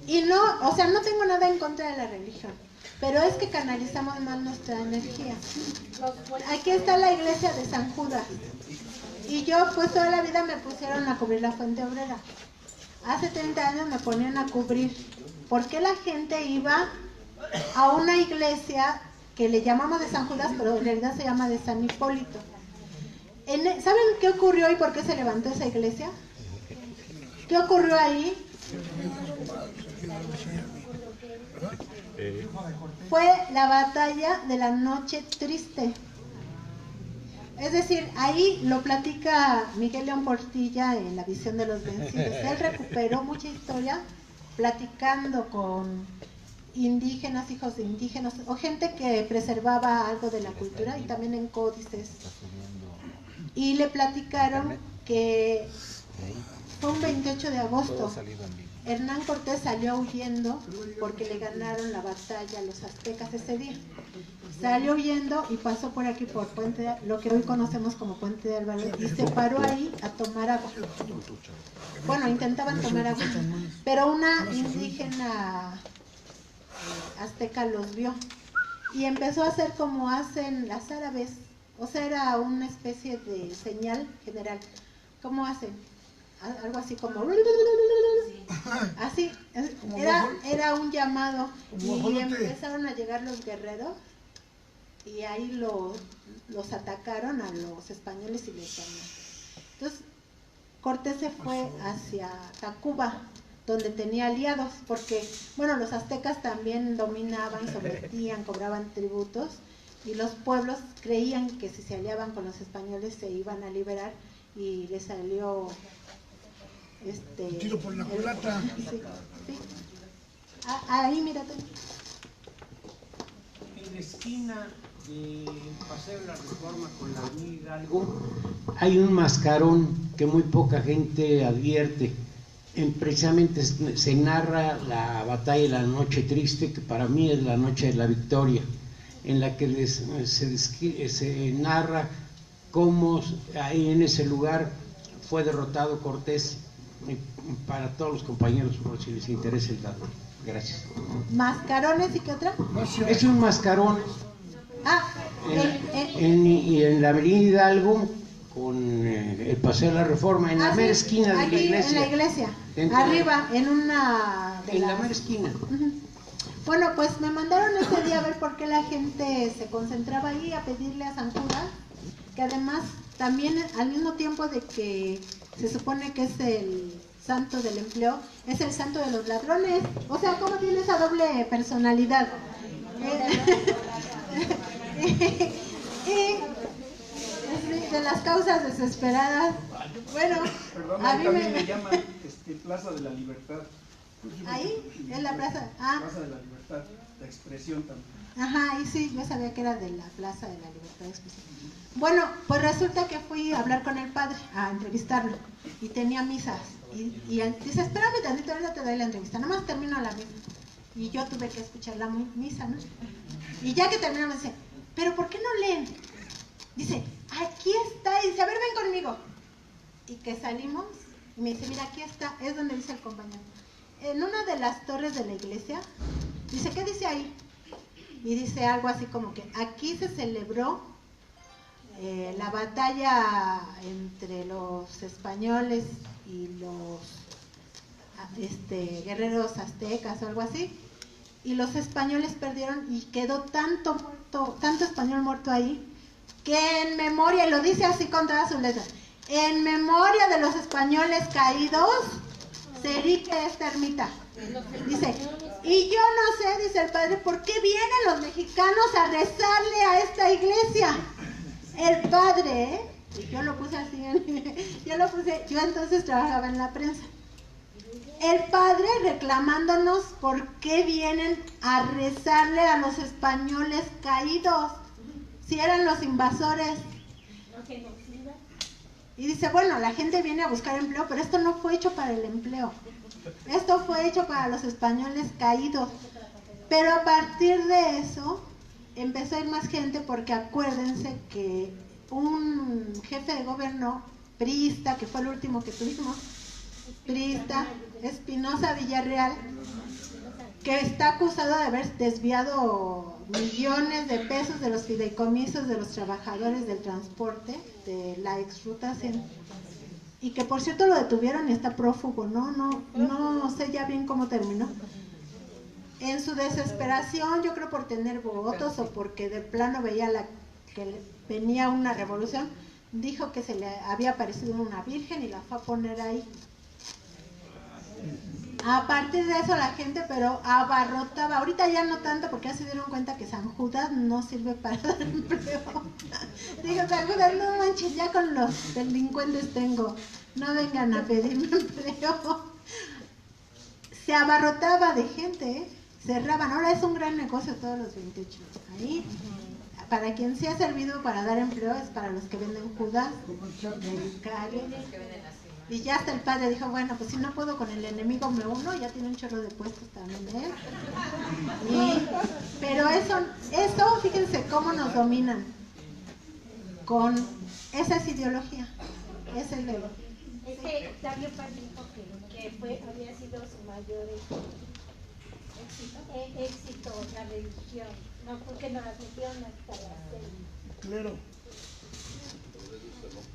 Y no, o sea, no tengo nada en contra de la religión, pero es que canalizamos mal nuestra energía. Aquí está la iglesia de San Judas, y yo pues toda la vida me pusieron a cubrir la fuente obrera. Hace 30 años me ponían a cubrir. ¿Por qué la gente iba a una iglesia que le llamamos de San Judas, pero en realidad se llama de San Hipólito? ¿Saben qué ocurrió y por qué se levantó esa iglesia? ¿Qué ocurrió ahí? Fue la batalla de la noche triste. Es decir, ahí lo platica Miguel León Portilla en La visión de los vencidos. Él recuperó mucha historia platicando con indígenas, hijos de indígenas, o gente que preservaba algo de la cultura, y también en códices. Y le platicaron que fue un 28 de agosto. Hernán Cortés salió huyendo porque le ganaron la batalla a los aztecas ese día. Salió huyendo y pasó por aquí por Puente, lo que hoy conocemos como Puente de Álvarez, y se paró ahí a tomar agua. Bueno, intentaban tomar agua, pero una indígena azteca los vio y empezó a hacer como hacen las árabes, o sea, era una especie de señal general. ¿Cómo hacen? Algo así como así, era un llamado, y empezaron a llegar los guerreros y ahí los atacaron a los españoles y les ganaron. Entonces Cortés se fue hacia Tacuba, donde tenía aliados, porque bueno, los aztecas también dominaban, sometían, cobraban tributos, y los pueblos creían que si se aliaban con los españoles se iban a liberar, y les salió tiro por la culata. Sí, sí. Ahí mírate. En la esquina del Paseo de la Reforma con la Avenida Hidalgo hay un mascarón que muy poca gente advierte. Precisamente se narra la batalla de la noche triste, que para mí es la noche de la victoria, en la que se narra cómo ahí en ese lugar fue derrotado Cortés. Para todos los compañeros, por si les interesa el dato. Gracias. ¿Mascarones y qué otra? Es un mascarón. En la Avenida Hidalgo con el Paseo de la Reforma, en la mera esquina de la iglesia. En la iglesia, arriba, en una de en la mera esquina. Bueno, pues me mandaron ese día a ver por qué la gente se concentraba ahí a pedirle a San Judas que además también al mismo tiempo de que se supone que es el santo del empleo, es el santo de los ladrones. O sea, ¿cómo tiene esa doble personalidad? Y de las causas desesperadas, bueno, Perdón, a mí también me le llaman Plaza de la Libertad. ahí es la plaza, Plaza de la Libertad, la expresión también. ajá, y sí, yo sabía que era de la Plaza de la Libertad de Expresión. Bueno, pues resulta que fui a hablar con el padre, a entrevistarlo, y tenía misas, y él dice, espérame tantito, ahorita te doy la entrevista, nada más termino la misa, y yo tuve que escuchar la misa, ¿no? Y ya que terminó me dice, ¿pero por qué no leen? Dice, aquí está, y dice, a ver, ven conmigo. Y que salimos, y me dice, mira, aquí está, es donde dice el compañero. En una de las torres de la iglesia, dice, ¿qué dice ahí? Y dice algo así como que aquí se celebró la batalla entre los españoles y los guerreros aztecas o algo así, y los españoles perdieron y quedó tanto español muerto ahí, que en memoria, y lo dice así con todas sus letras, en memoria de los españoles caídos, se erige esta ermita. Dice, y yo no sé, dice el padre, ¿por qué vienen los mexicanos a rezarle a esta iglesia? El padre, y yo lo puse así, yo entonces trabajaba en la prensa. El padre reclamándonos por qué vienen a rezarle a los españoles caídos, si eran los invasores. Y dice, bueno, la gente viene a buscar empleo, pero esto no fue hecho para el empleo. Esto fue hecho para los españoles caídos. Pero a partir de eso empezó a ir más gente, porque acuérdense que un jefe de gobierno priista, que fue el último que tuvimos, priista, Espinosa Villarreal, que está acusado de haber desviado millones de pesos de los fideicomisos de los trabajadores del transporte de la exruta 100, y que por cierto lo detuvieron y está prófugo, no sé ya bien cómo terminó. En su desesperación, yo creo por tener votos o porque de plano veía que venía una revolución, dijo que se le había aparecido una virgen y la fue a poner ahí. A partir de eso la gente pero abarrotaba, ahorita ya no tanto porque ya se dieron cuenta que San Judas no sirve para dar empleo. Digo, San Judas, no manches, ya con los delincuentes tengo, no vengan a pedirme empleo. Se abarrotaba de gente, cerraban, ahora es un gran negocio todos los 28. Ahí, para quien sí ha servido para dar empleo es para los que venden Judas, del calle. Y ya hasta el padre dijo, bueno, pues si no puedo con el enemigo me uno, ya tiene un chorro de puestos también él. Pero eso, fíjense cómo nos dominan, con esa es ideología, es el dedo. Octavio Paz dijo que había sido su mayor éxito la religión, no porque nos las metieron hasta la cena. Claro.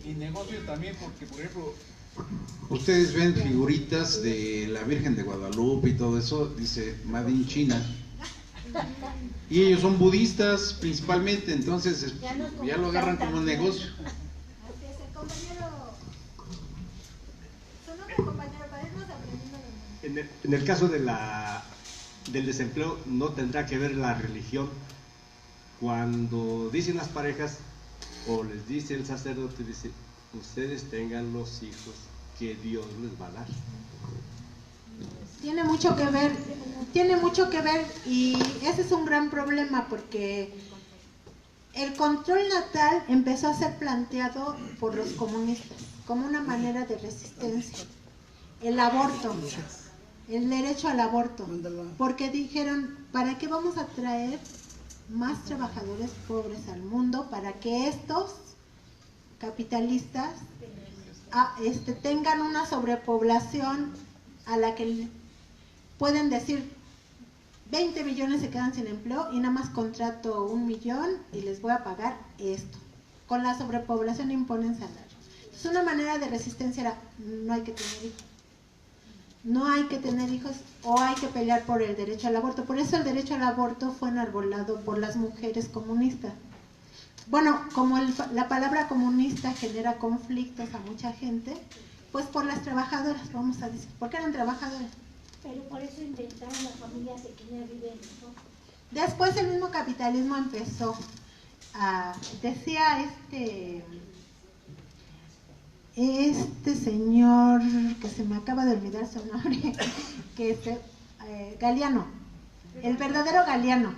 Y negocio también, porque por ejemplo, ustedes ven figuritas de la Virgen de Guadalupe y todo eso, dice Made in China. Y ellos son budistas principalmente, entonces ya lo agarran como negocio. En el caso del desempleo no tendrá que ver la religión. Cuando dicen las parejas o les dice el sacerdote, dice, ustedes tengan los hijos que Dios les va a dar. Tiene mucho que ver y ese es un gran problema porque el control natal empezó a ser planteado por los comunistas como una manera de resistencia. El aborto, el derecho al aborto, porque dijeron, ¿para qué vamos a traer más trabajadores pobres al mundo para que estos capitalistas tengan una sobrepoblación a la que pueden decir 20 millones se quedan sin empleo y nada más contrato 1 millón y les voy a pagar esto? Con la sobrepoblación imponen salarios. Entonces una manera de resistencia era, no hay que tener hijos. No hay que tener hijos o hay que pelear por el derecho al aborto. Por eso el derecho al aborto fue enarbolado por las mujeres comunistas. bueno, como la palabra comunista genera conflictos a mucha gente, pues por las trabajadoras, vamos a decir, porque eran trabajadoras. Pero por eso inventaron las familias de quienes viven mejor. Después el mismo capitalismo empezó a, decía este señor, que se me acaba de olvidar su nombre, que es Galeano, el verdadero Galeano,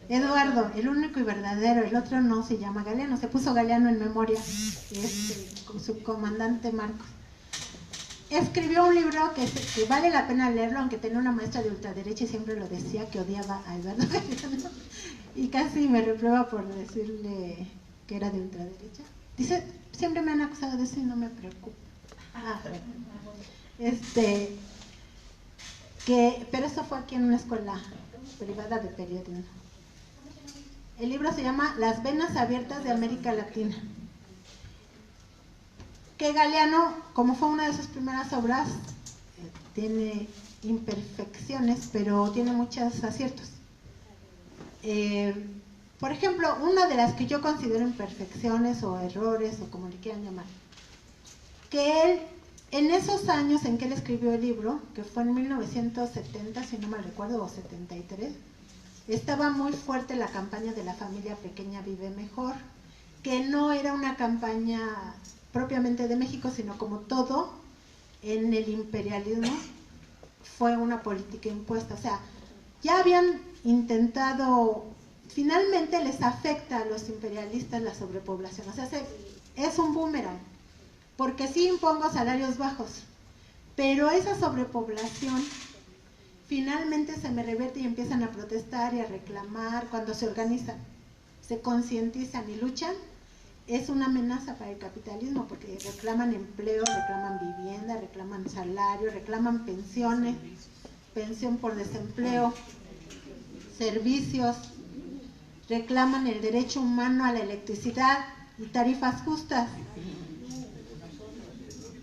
Eduardo, el único y verdadero, el otro no se llama Galeano, se puso Galeano en memoria, con su comandante Marcos. Escribió un libro que vale la pena leerlo, aunque tenía una maestra de ultraderecha y siempre lo decía, que odiaba a Eduardo Galeano, y casi me reprueba por decirle que era de ultraderecha. Dice, siempre me han acusado de eso y no me preocupa. Pero esto fue aquí en una escuela privada de periodismo. El libro se llama Las venas abiertas de América Latina. Que Galeano, como fue una de sus primeras obras, tiene imperfecciones, pero tiene muchos aciertos. Por ejemplo, una de las que yo considero imperfecciones o errores, o como le quieran llamar, que él, en esos años en que él escribió el libro, que fue en 1970, si no mal recuerdo, o 73, estaba muy fuerte la campaña de la familia pequeña vive mejor, que no era una campaña propiamente de México, sino como todo en el imperialismo fue una política impuesta. O sea, ya habían intentado, finalmente les afecta a los imperialistas la sobrepoblación. O sea, es un boomerang, porque sí impongo salarios bajos, pero esa sobrepoblación finalmente se me revierte y empiezan a protestar y a reclamar. Cuando se organizan, se concientizan y luchan, es una amenaza para el capitalismo, porque reclaman empleo, reclaman vivienda, reclaman salario, reclaman pensiones, pensión por desempleo, servicios, reclaman el derecho humano a la electricidad y tarifas justas,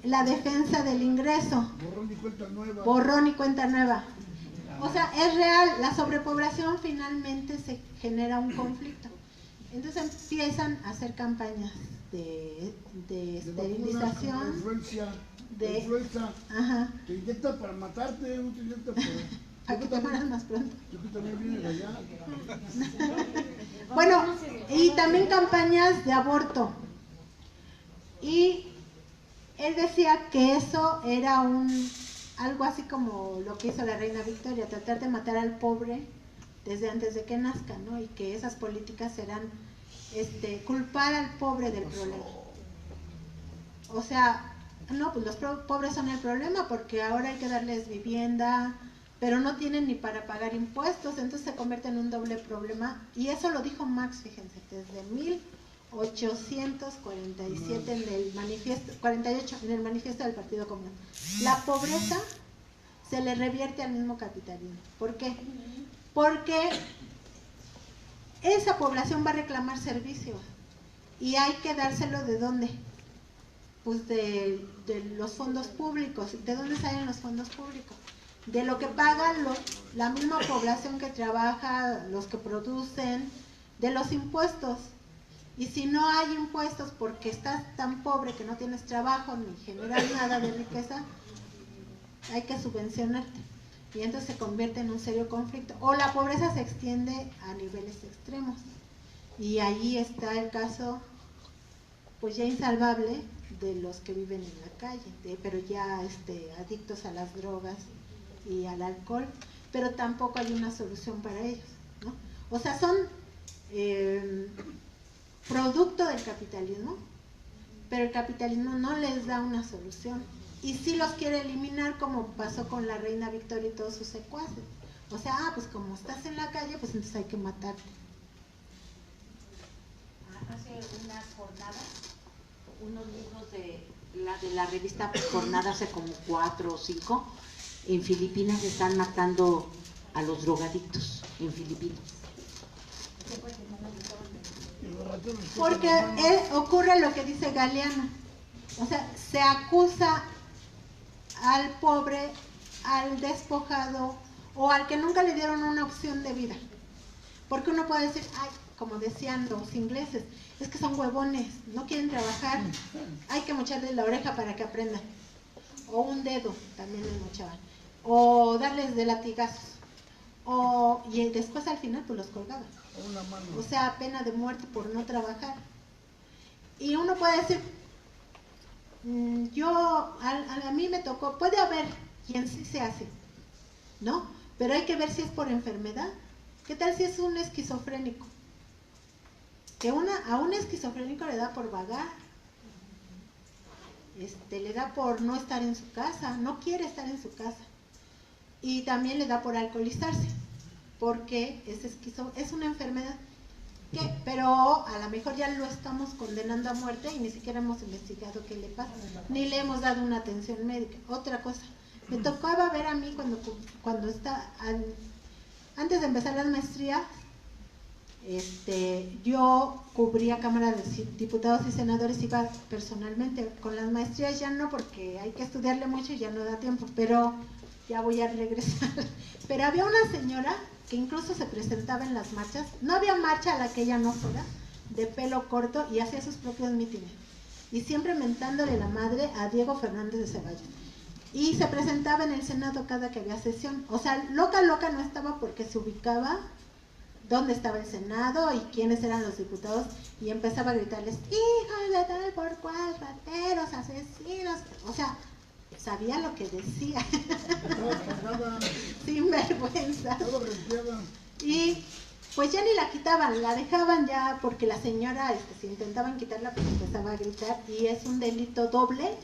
la defensa del ingreso, borrón y cuenta nueva. O sea, es real, la sobrepoblación finalmente se genera un conflicto. Entonces empiezan a hacer campañas de esterilización, de influenza, te inyectan para matarte, no te inyectan para que te mueras más pronto. Yo que también viene de allá. Bueno, y también campañas de aborto. Y él decía que eso era algo así como lo que hizo la reina Victoria, tratar de matar al pobre desde antes de que nazca, ¿no? Y que esas políticas eran culpar al pobre del problema. O sea, no, pues los pobres son el problema, porque ahora hay que darles vivienda, pero no tienen ni para pagar impuestos, entonces se convierte en un doble problema. Y eso lo dijo Marx, fíjense, desde 1847 en el manifiesto, 48 en el manifiesto del Partido Comunista. La pobreza se le revierte al mismo capitalismo. ¿Por qué? Porque esa población va a reclamar servicios y hay que dárselo ¿de dónde? Pues de los fondos públicos. ¿De dónde salen los fondos públicos? De lo que pagan la misma población que trabaja, los que producen, de los impuestos. Y si no hay impuestos porque estás tan pobre que no tienes trabajo ni generas nada de riqueza, hay que subvencionarte. Y entonces se convierte en un serio conflicto. O la pobreza se extiende a niveles extremos. Y ahí está el caso, pues ya insalvable, de los que viven en la calle, pero ya adictos a las drogas y al alcohol, pero tampoco hay una solución para ellos, ¿no? O sea, son producto del capitalismo, pero el capitalismo no les da una solución. Y sí los quiere eliminar, como pasó con la reina Victoria y todos sus secuaces. O sea, pues como estás en la calle, pues entonces hay que matarte. Hace unas jornadas, unos libros de la revista Jornada, hace como 4 o 5, en Filipinas están matando a los drogadictos, en Filipinas. Porque ocurre lo que dice Galeano. O sea, se acusa al pobre, al despojado o al que nunca le dieron una opción de vida. Porque uno puede decir, ay, como decían los ingleses, es que son huevones, no quieren trabajar, hay que mocharles la oreja para que aprendan, o un dedo, también les mochaban, o darles de latigazos, y después al final pues los colgaban, o sea, pena de muerte por no trabajar. Y uno puede decir, a mí me tocó, puede haber quien sí se hace, ¿no? Pero hay que ver si es por enfermedad. ¿Qué tal si es un esquizofrénico? Que a un esquizofrénico le da por vagar, le da por no estar en su casa, no quiere estar en su casa, y también le da por alcoholizarse, porque es una enfermedad. Pero a lo mejor ya lo estamos condenando a muerte y ni siquiera hemos investigado qué le pasa, ni le hemos dado una atención médica. Otra cosa, me tocaba ver a mí cuando antes de empezar las maestrías, yo cubría Cámara de Diputados y Senadores, iba personalmente. Con las maestrías ya no, porque hay que estudiarle mucho y ya no da tiempo, pero ya voy a regresar. Pero había una señora que incluso se presentaba en las marchas, no había marcha a la que ella no fuera, de pelo corto, y hacía sus propios mítines, y siempre mentándole la madre a Diego Fernández de Ceballos, y se presentaba en el Senado cada que había sesión. O sea, loca no estaba, porque se ubicaba dónde estaba el Senado y quiénes eran los diputados, y empezaba a gritarles, hijos de tal por cual, rateros, asesinos, o sea, sabía lo que decía. Sin vergüenza. Y pues ya ni la quitaban, la dejaban ya, porque la señora, si intentaban quitarla, pues empezaba a gritar, y es un delito doble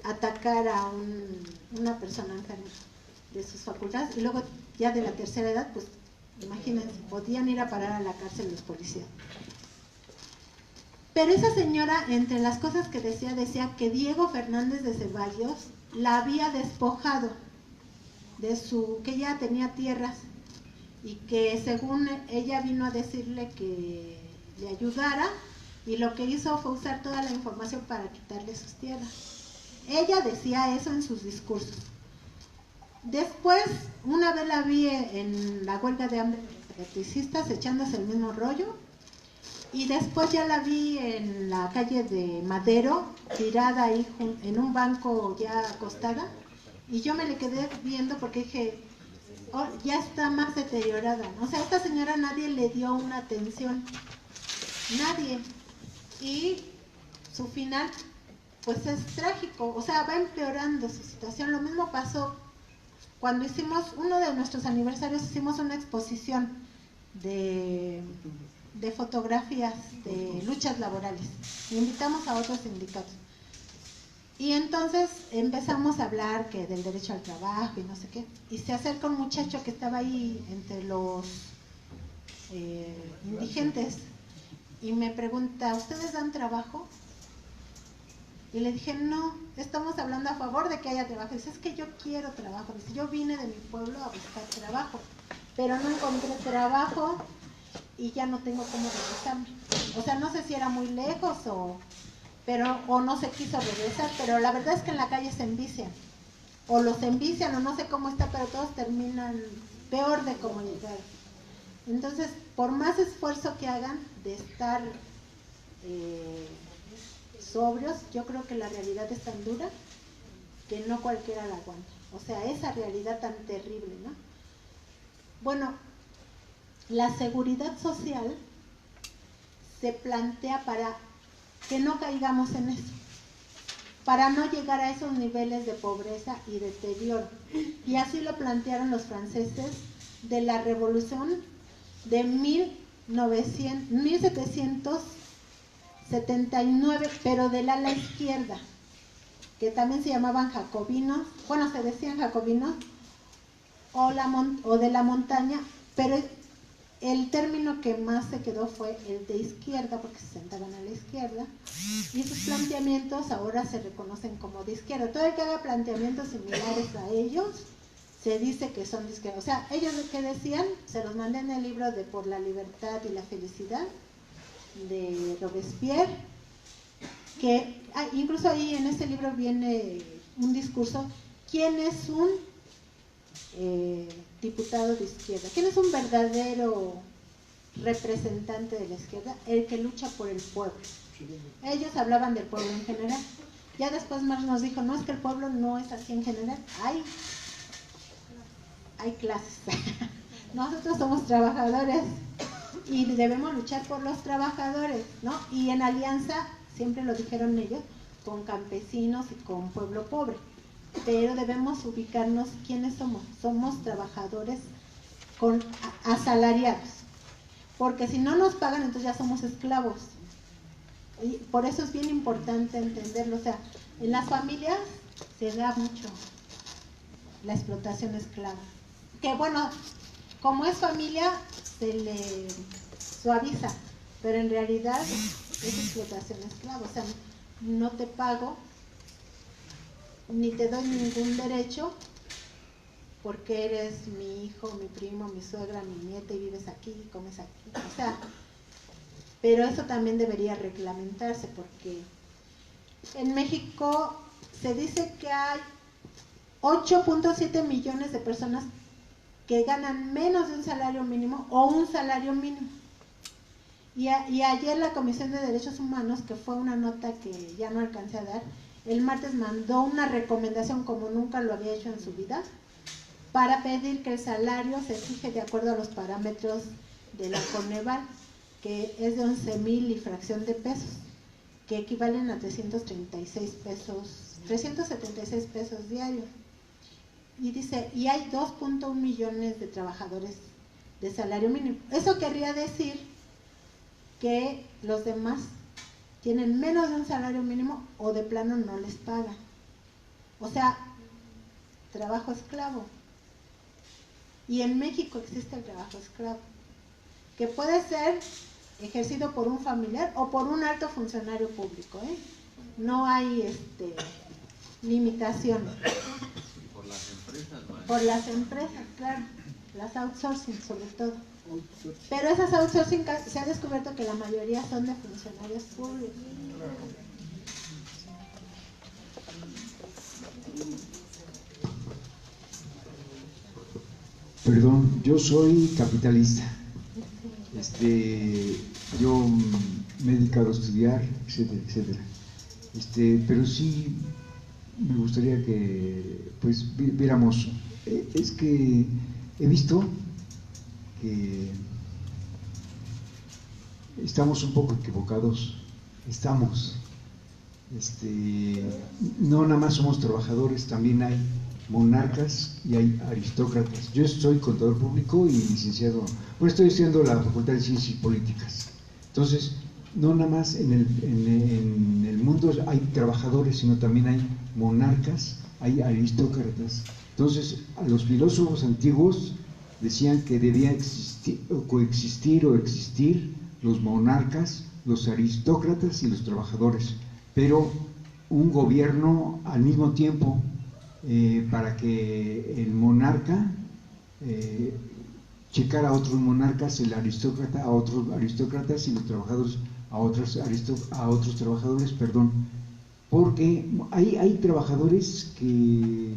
atacar a una persona enferma de sus facultades, y luego ya de la tercera edad, pues imagínense, podían ir a parar a la cárcel los policías. Pero esa señora, entre las cosas que decía que Diego Fernández de Ceballos la había despojado que ella tenía tierras, y que según ella vino a decirle que le ayudara, y lo que hizo fue usar toda la información para quitarle sus tierras. Ella decía eso en sus discursos. Después, una vez la vi en la huelga de hambre de los electricistas echándose el mismo rollo, y después ya la vi en la calle de Madero, tirada ahí en un banco ya acostada, y yo me le quedé viendo porque dije, oh, ya está más deteriorada, ¿no? O sea, a esta señora nadie le dio una atención, nadie, y su final pues es trágico, o sea, va empeorando su situación. Lo mismo pasó cuando hicimos uno de nuestros aniversarios, hicimos una exposición de fotografías de luchas laborales, invitamos a otros sindicatos, y entonces empezamos a hablar que del derecho al trabajo y no sé qué, y se acerca un muchacho que estaba ahí entre los indigentes y me pregunta, ¿ustedes dan trabajo? Y le dije, no, estamos hablando a favor de que haya trabajo. Dice, es que yo quiero trabajo. Dice, yo vine de mi pueblo a buscar trabajo, pero no encontré trabajo y ya no tengo cómo regresarme. O sea, no sé si era muy lejos o no se quiso regresar, pero la verdad es que en la calle se envician. O los envician o no sé cómo está, pero todos terminan peor de cómo llegaron. Entonces, por más esfuerzo que hagan de estar sobrios, yo creo que la realidad es tan dura que no cualquiera la aguanta. O sea, esa realidad tan terrible, ¿no? Bueno, la seguridad social se plantea para que no caigamos en eso, para no llegar a esos niveles de pobreza y deterioro. Y así lo plantearon los franceses de la Revolución de 1779, pero del ala izquierda, que también se llamaban jacobinos, bueno, se decían jacobinos, o de la montaña, pero el término que más se quedó fue el de izquierda, porque se sentaban a la izquierda, y sus planteamientos ahora se reconocen como de izquierda. Todo el que haga planteamientos similares a ellos, se dice que son de izquierda. O sea, ellos que decían, se los mandé en el libro de Por la Libertad y la Felicidad, de Robespierre, que incluso ahí en ese libro viene un discurso, ¿quién es un diputado de izquierda? ¿Quién es un verdadero representante de la izquierda, el que lucha por el pueblo. Ellos hablaban del pueblo en general. Ya después Marx nos dijo, no, es que el pueblo no es así en general, hay clases. Nosotros somos trabajadores y debemos luchar por los trabajadores, ¿no? Y en alianza, siempre lo dijeron ellos, con campesinos y con pueblo pobre. Pero debemos ubicarnos quiénes somos. Somos trabajadores asalariados. Porque si no nos pagan, entonces ya somos esclavos. Y por eso es bien importante entenderlo. O sea, en las familias se da mucho la explotación esclava. Que bueno, como es familia, se le suaviza, pero en realidad es explotación esclava. O sea, no te pago, ni te doy ningún derecho, porque eres mi hijo, mi primo, mi suegra, mi nieta y vives aquí y comes aquí. O sea, pero eso también debería reglamentarse, porque en México se dice que hay 8.7 millones de personas que ganan menos de un salario mínimo o un salario mínimo. Y ayer la Comisión de Derechos Humanos, que fue una nota que ya no alcancé a dar, el martes mandó una recomendación como nunca lo había hecho en su vida, para pedir que el salario se fije de acuerdo a los parámetros de la Coneval, que es de 11,000 y fracción de pesos, que equivalen a 376 pesos, 376 pesos diarios. Y dice, y hay 2.1 millones de trabajadores de salario mínimo. Eso querría decir que los demás tienen menos de un salario mínimo o de plano no les pagan. O sea, trabajo esclavo. Y en México existe el trabajo esclavo, que puede ser ejercido por un familiar o por un alto funcionario público, ¿eh? No hay limitación. Por las empresas, ¿no? Por las empresas, claro, las outsourcing sobre todo. Pero esas outsourcing se ha descubierto que la mayoría son de funcionarios públicos. Perdón, yo soy capitalista. Yo me he dedicado a estudiar, etcétera, etcétera. Pero sí me gustaría que pues viéramos, es que he visto que estamos un poco equivocados, no nada más somos trabajadores, también hay monarcas y hay aristócratas. Yo soy contador público y licenciado, bueno, estoy estudiando la Facultad de Ciencias Políticas. Entonces, no nada más en el mundo hay trabajadores, sino también hay monarcas, hay aristócratas. Entonces, a los filósofos antiguos decían que debía existir o existir los monarcas, los aristócratas y los trabajadores, pero un gobierno al mismo tiempo, para que el monarca checara a otros monarcas, el aristócrata a otros aristócratas y los trabajadores a otros trabajadores, porque hay trabajadores que,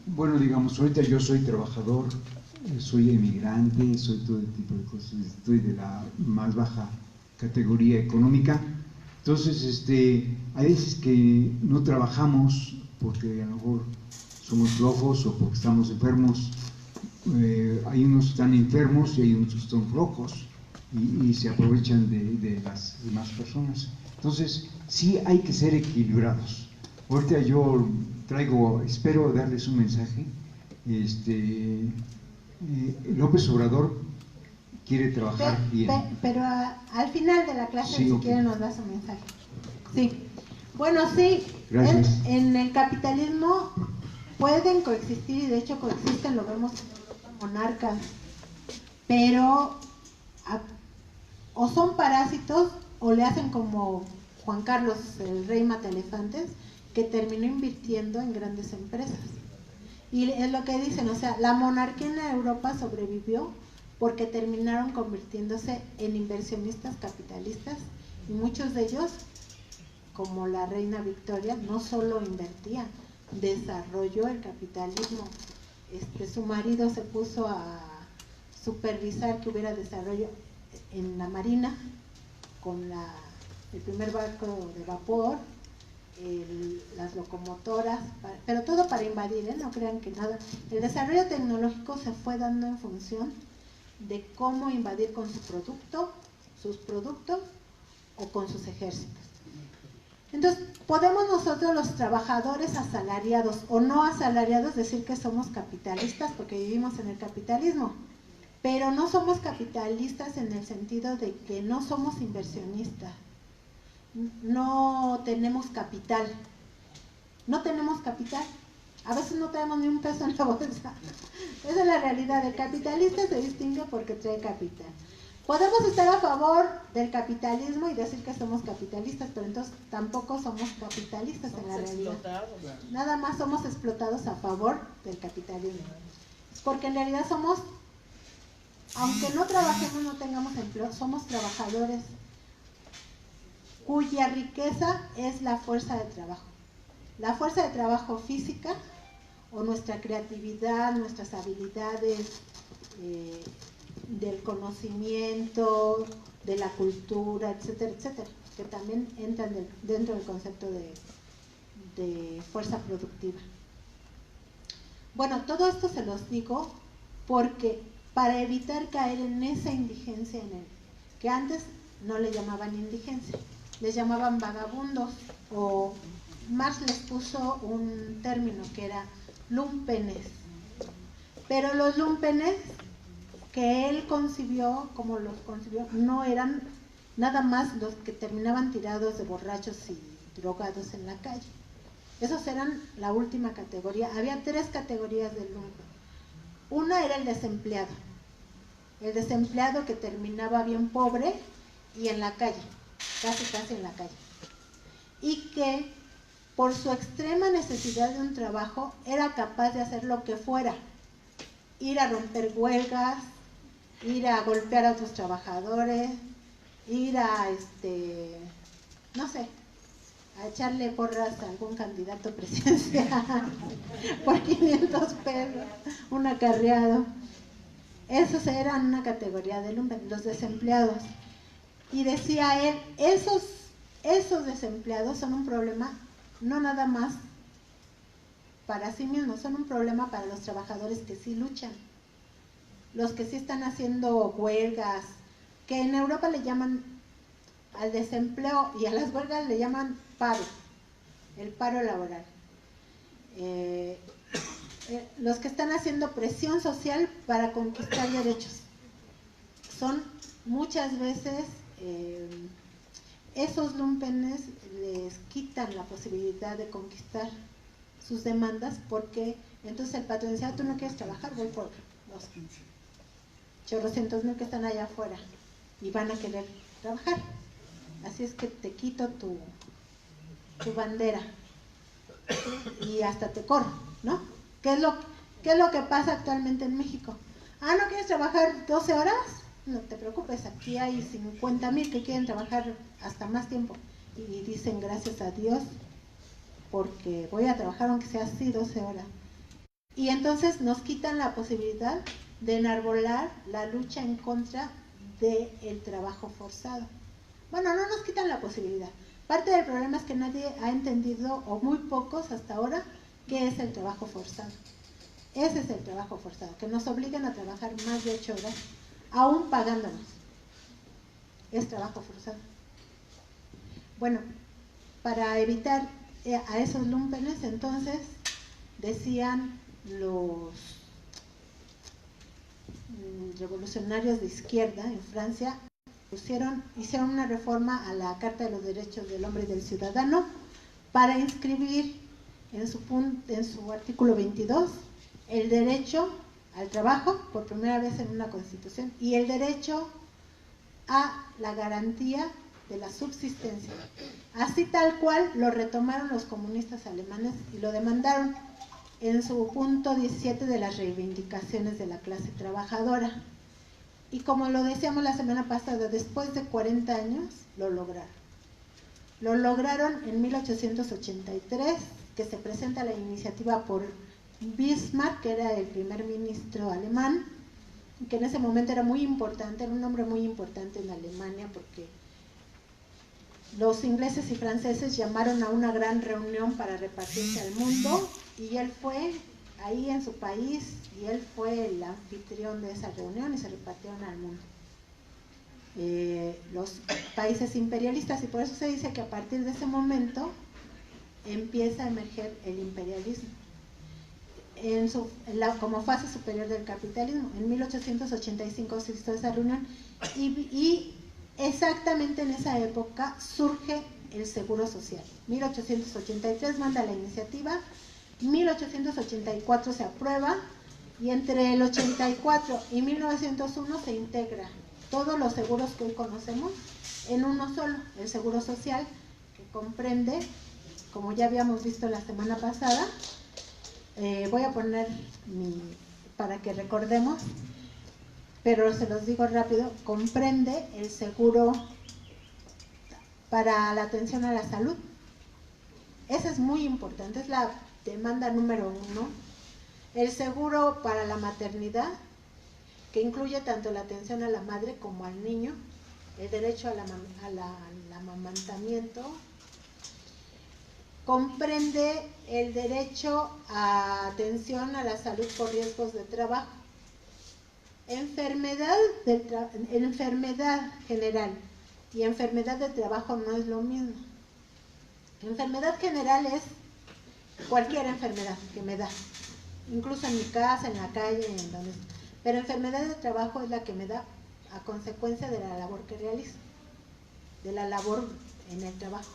bueno, digamos, ahorita yo soy trabajador, soy emigrante, soy todo tipo de cosas, estoy de la más baja categoría económica. Entonces, hay veces que no trabajamos porque a lo mejor somos flojos o porque estamos enfermos. Hay unos que están enfermos y hay unos que están flojos y se aprovechan de las demás personas. Entonces, sí hay que ser equilibrados. Ahorita yo espero darles un mensaje. López Obrador quiere trabajar bien. Pero al final de la clase, sí, si okay, quieren, nos da su mensaje. Sí. Bueno, sí, en el capitalismo pueden coexistir, y de hecho coexisten, lo vemos con monarcas, pero o son parásitos o le hacen como Juan Carlos, el rey mataelefantes, que terminó invirtiendo en grandes empresas. Y es lo que dicen, o sea, la monarquía en Europa sobrevivió porque terminaron convirtiéndose en inversionistas capitalistas, y muchos de ellos, como la reina Victoria, no solo invertía, desarrolló el capitalismo. Su marido se puso a supervisar que hubiera desarrollo en la marina, con el primer barco de vapor, las locomotoras, pero todo para invadir, no crean que nada. El desarrollo tecnológico se fue dando en función de cómo invadir con sus productos o con sus ejércitos. Entonces, podemos nosotros los trabajadores asalariados o no asalariados decir que somos capitalistas porque vivimos en el capitalismo, pero no somos capitalistas en el sentido de que no somos inversionistas. No tenemos capital. No tenemos capital. A veces no traemos ni un peso en la bolsa. Esa es la realidad. El capitalista se distingue porque trae capital. Podemos estar a favor del capitalismo y decir que somos capitalistas, pero entonces tampoco somos capitalistas en la realidad. Nada más somos explotados a favor del capitalismo. Porque en realidad somos, aunque no trabajemos, no tengamos empleo, somos trabajadores cuya riqueza es la fuerza de trabajo. La fuerza de trabajo física o nuestra creatividad, nuestras habilidades del conocimiento, de la cultura, etcétera, etcétera, que también entran dentro del concepto de fuerza productiva. Bueno, todo esto se los digo porque para evitar caer en esa indigencia que antes no le llamaban indigencia, les llamaban vagabundos, o Marx les puso un término que era lumpenes, pero los lumpenes que él concibió, como los concibió, no eran nada más los que terminaban tirados de borrachos y drogados en la calle. Esos eran la última categoría. Había 3 categorías de lumpen. Una era el desempleado que terminaba bien pobre y en la calle, casi en la calle, y que por su extrema necesidad de un trabajo era capaz de hacer lo que fuera, ir a romper huelgas, ir a golpear a otros trabajadores, ir a no sé, a echarle porras a algún candidato presidencial por 500 pesos, un acarreado. Esos eran una categoría de lumpen, los desempleados. Y decía él, esos desempleados son un problema no nada más para sí mismos, son un problema para los trabajadores que sí luchan, los que sí están haciendo huelgas, que en Europa le llaman al desempleo y a las huelgas le llaman paro, el paro laboral. Los que están haciendo presión social para conquistar derechos. Son muchas veces esos lumpenes les quitan la posibilidad de conquistar sus demandas, porque entonces el patrón dice, tú no quieres trabajar, voy por los 800,000 que están allá afuera y van a querer trabajar, así es que te quito tu bandera y hasta te corro, ¿no? ¿Qué es lo que pasa actualmente en México? ¿No quieres trabajar 12 horas? No te preocupes, aquí hay 50,000 que quieren trabajar hasta más tiempo y dicen gracias a Dios porque voy a trabajar aunque sea así 12 horas. Y entonces nos quitan la posibilidad de enarbolar la lucha en contra del trabajo forzado. Bueno, no nos quitan la posibilidad. Parte del problema es que nadie ha entendido, o muy pocos hasta ahora, qué es el trabajo forzado. Ese es el trabajo forzado, que nos obligan a trabajar más de 8 horas, aún pagándonos. Es trabajo forzado. Bueno, para evitar a esos lumpenes, entonces, decían los revolucionarios de izquierda en Francia, hicieron una reforma a la Carta de los Derechos del Hombre y del Ciudadano para inscribir en su artículo 22 el derecho al trabajo por primera vez en una constitución y el derecho a la garantía de la subsistencia. Así tal cual lo retomaron los comunistas alemanes y lo demandaron en su punto 17 de las reivindicaciones de la clase trabajadora. Y como lo decíamos la semana pasada, después de 40 años lo lograron. Lo lograron en 1883, que se presenta la iniciativa por Bismarck, que era el primer ministro alemán, que en ese momento era muy importante, era un hombre muy importante en Alemania, porque los ingleses y franceses llamaron a una gran reunión para repartirse al mundo, y él fue ahí en su país, y él fue el anfitrión de esa reunión, y se repartieron al mundo los países imperialistas, y por eso se dice que a partir de ese momento empieza a emerger el imperialismo como fase superior del capitalismo. En 1885 se hizo esa reunión, y exactamente en esa época surge el Seguro Social. 1883 manda la iniciativa, 1884 se aprueba, y entre el 84 y 1901 se integra todos los seguros que hoy conocemos en uno solo, el Seguro Social, que comprende, como ya habíamos visto la semana pasada, voy a poner para que recordemos, pero se los digo rápido, comprende el seguro para la atención a la salud. Esa es muy importante, es la demanda número 1. El seguro para la maternidad, que incluye tanto la atención a la madre como al niño, el derecho al amamantamiento, comprende el derecho a atención a la salud por riesgos de trabajo, enfermedad general y enfermedad del trabajo no es lo mismo. Enfermedad general es cualquier enfermedad que me da, incluso en mi casa, en la calle, en donde. Pero enfermedad de trabajo es la que me da a consecuencia de la labor que realizo, de la labor en el trabajo,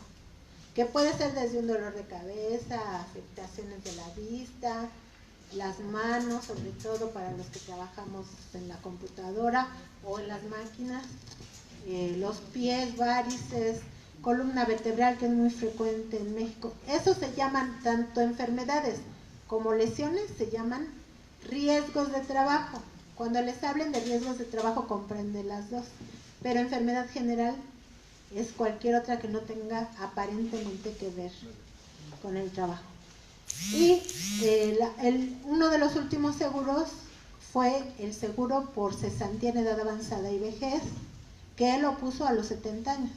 que puede ser desde un dolor de cabeza, afectaciones de la vista, las manos, sobre todo para los que trabajamos en la computadora o en las máquinas, los pies, varices, columna vertebral, que es muy frecuente en México. Esos se llaman tanto enfermedades como lesiones, se llaman riesgos de trabajo. Cuando les hablen de riesgos de trabajo comprende las dos, pero enfermedad general es cualquier otra que no tenga aparentemente que ver con el trabajo. Y uno de los últimos seguros fue el seguro por cesantía en edad avanzada y vejez, que él lo puso a los 70 años,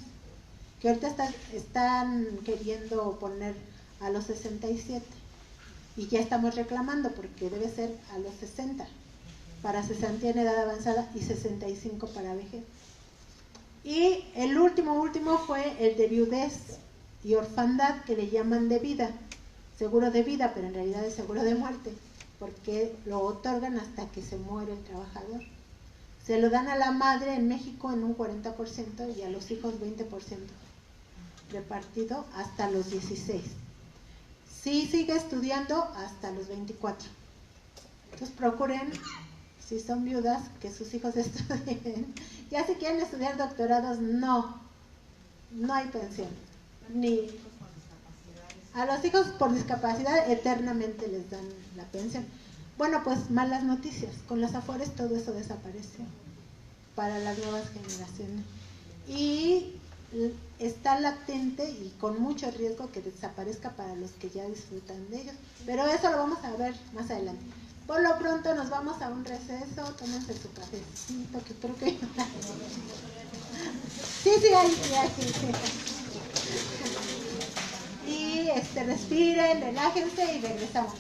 que ahorita están queriendo poner a los 67, y ya estamos reclamando porque debe ser a los 60 para cesantía en edad avanzada y 65 para vejez. Y el último fue el de viudez y orfandad, que le llaman de vida, seguro de vida, pero en realidad es seguro de muerte, porque lo otorgan hasta que se muere el trabajador. Se lo dan a la madre en México en un 40% y a los hijos 20%, repartido hasta los 16. Sí sigue estudiando hasta los 24. Entonces procuren, si son viudas, que sus hijos estudien. Ya si quieren estudiar doctorados, no hay pensión. Ni a los hijos por discapacidad eternamente les dan la pensión. Bueno, pues malas noticias, con las Afores todo eso desapareció para las nuevas generaciones, y está latente y con mucho riesgo que desaparezca para los que ya disfrutan de ellos, pero eso lo vamos a ver más adelante. Por lo pronto nos vamos a un receso, tómense su cafecito, que creo que sí, y respiren, relájense y regresamos.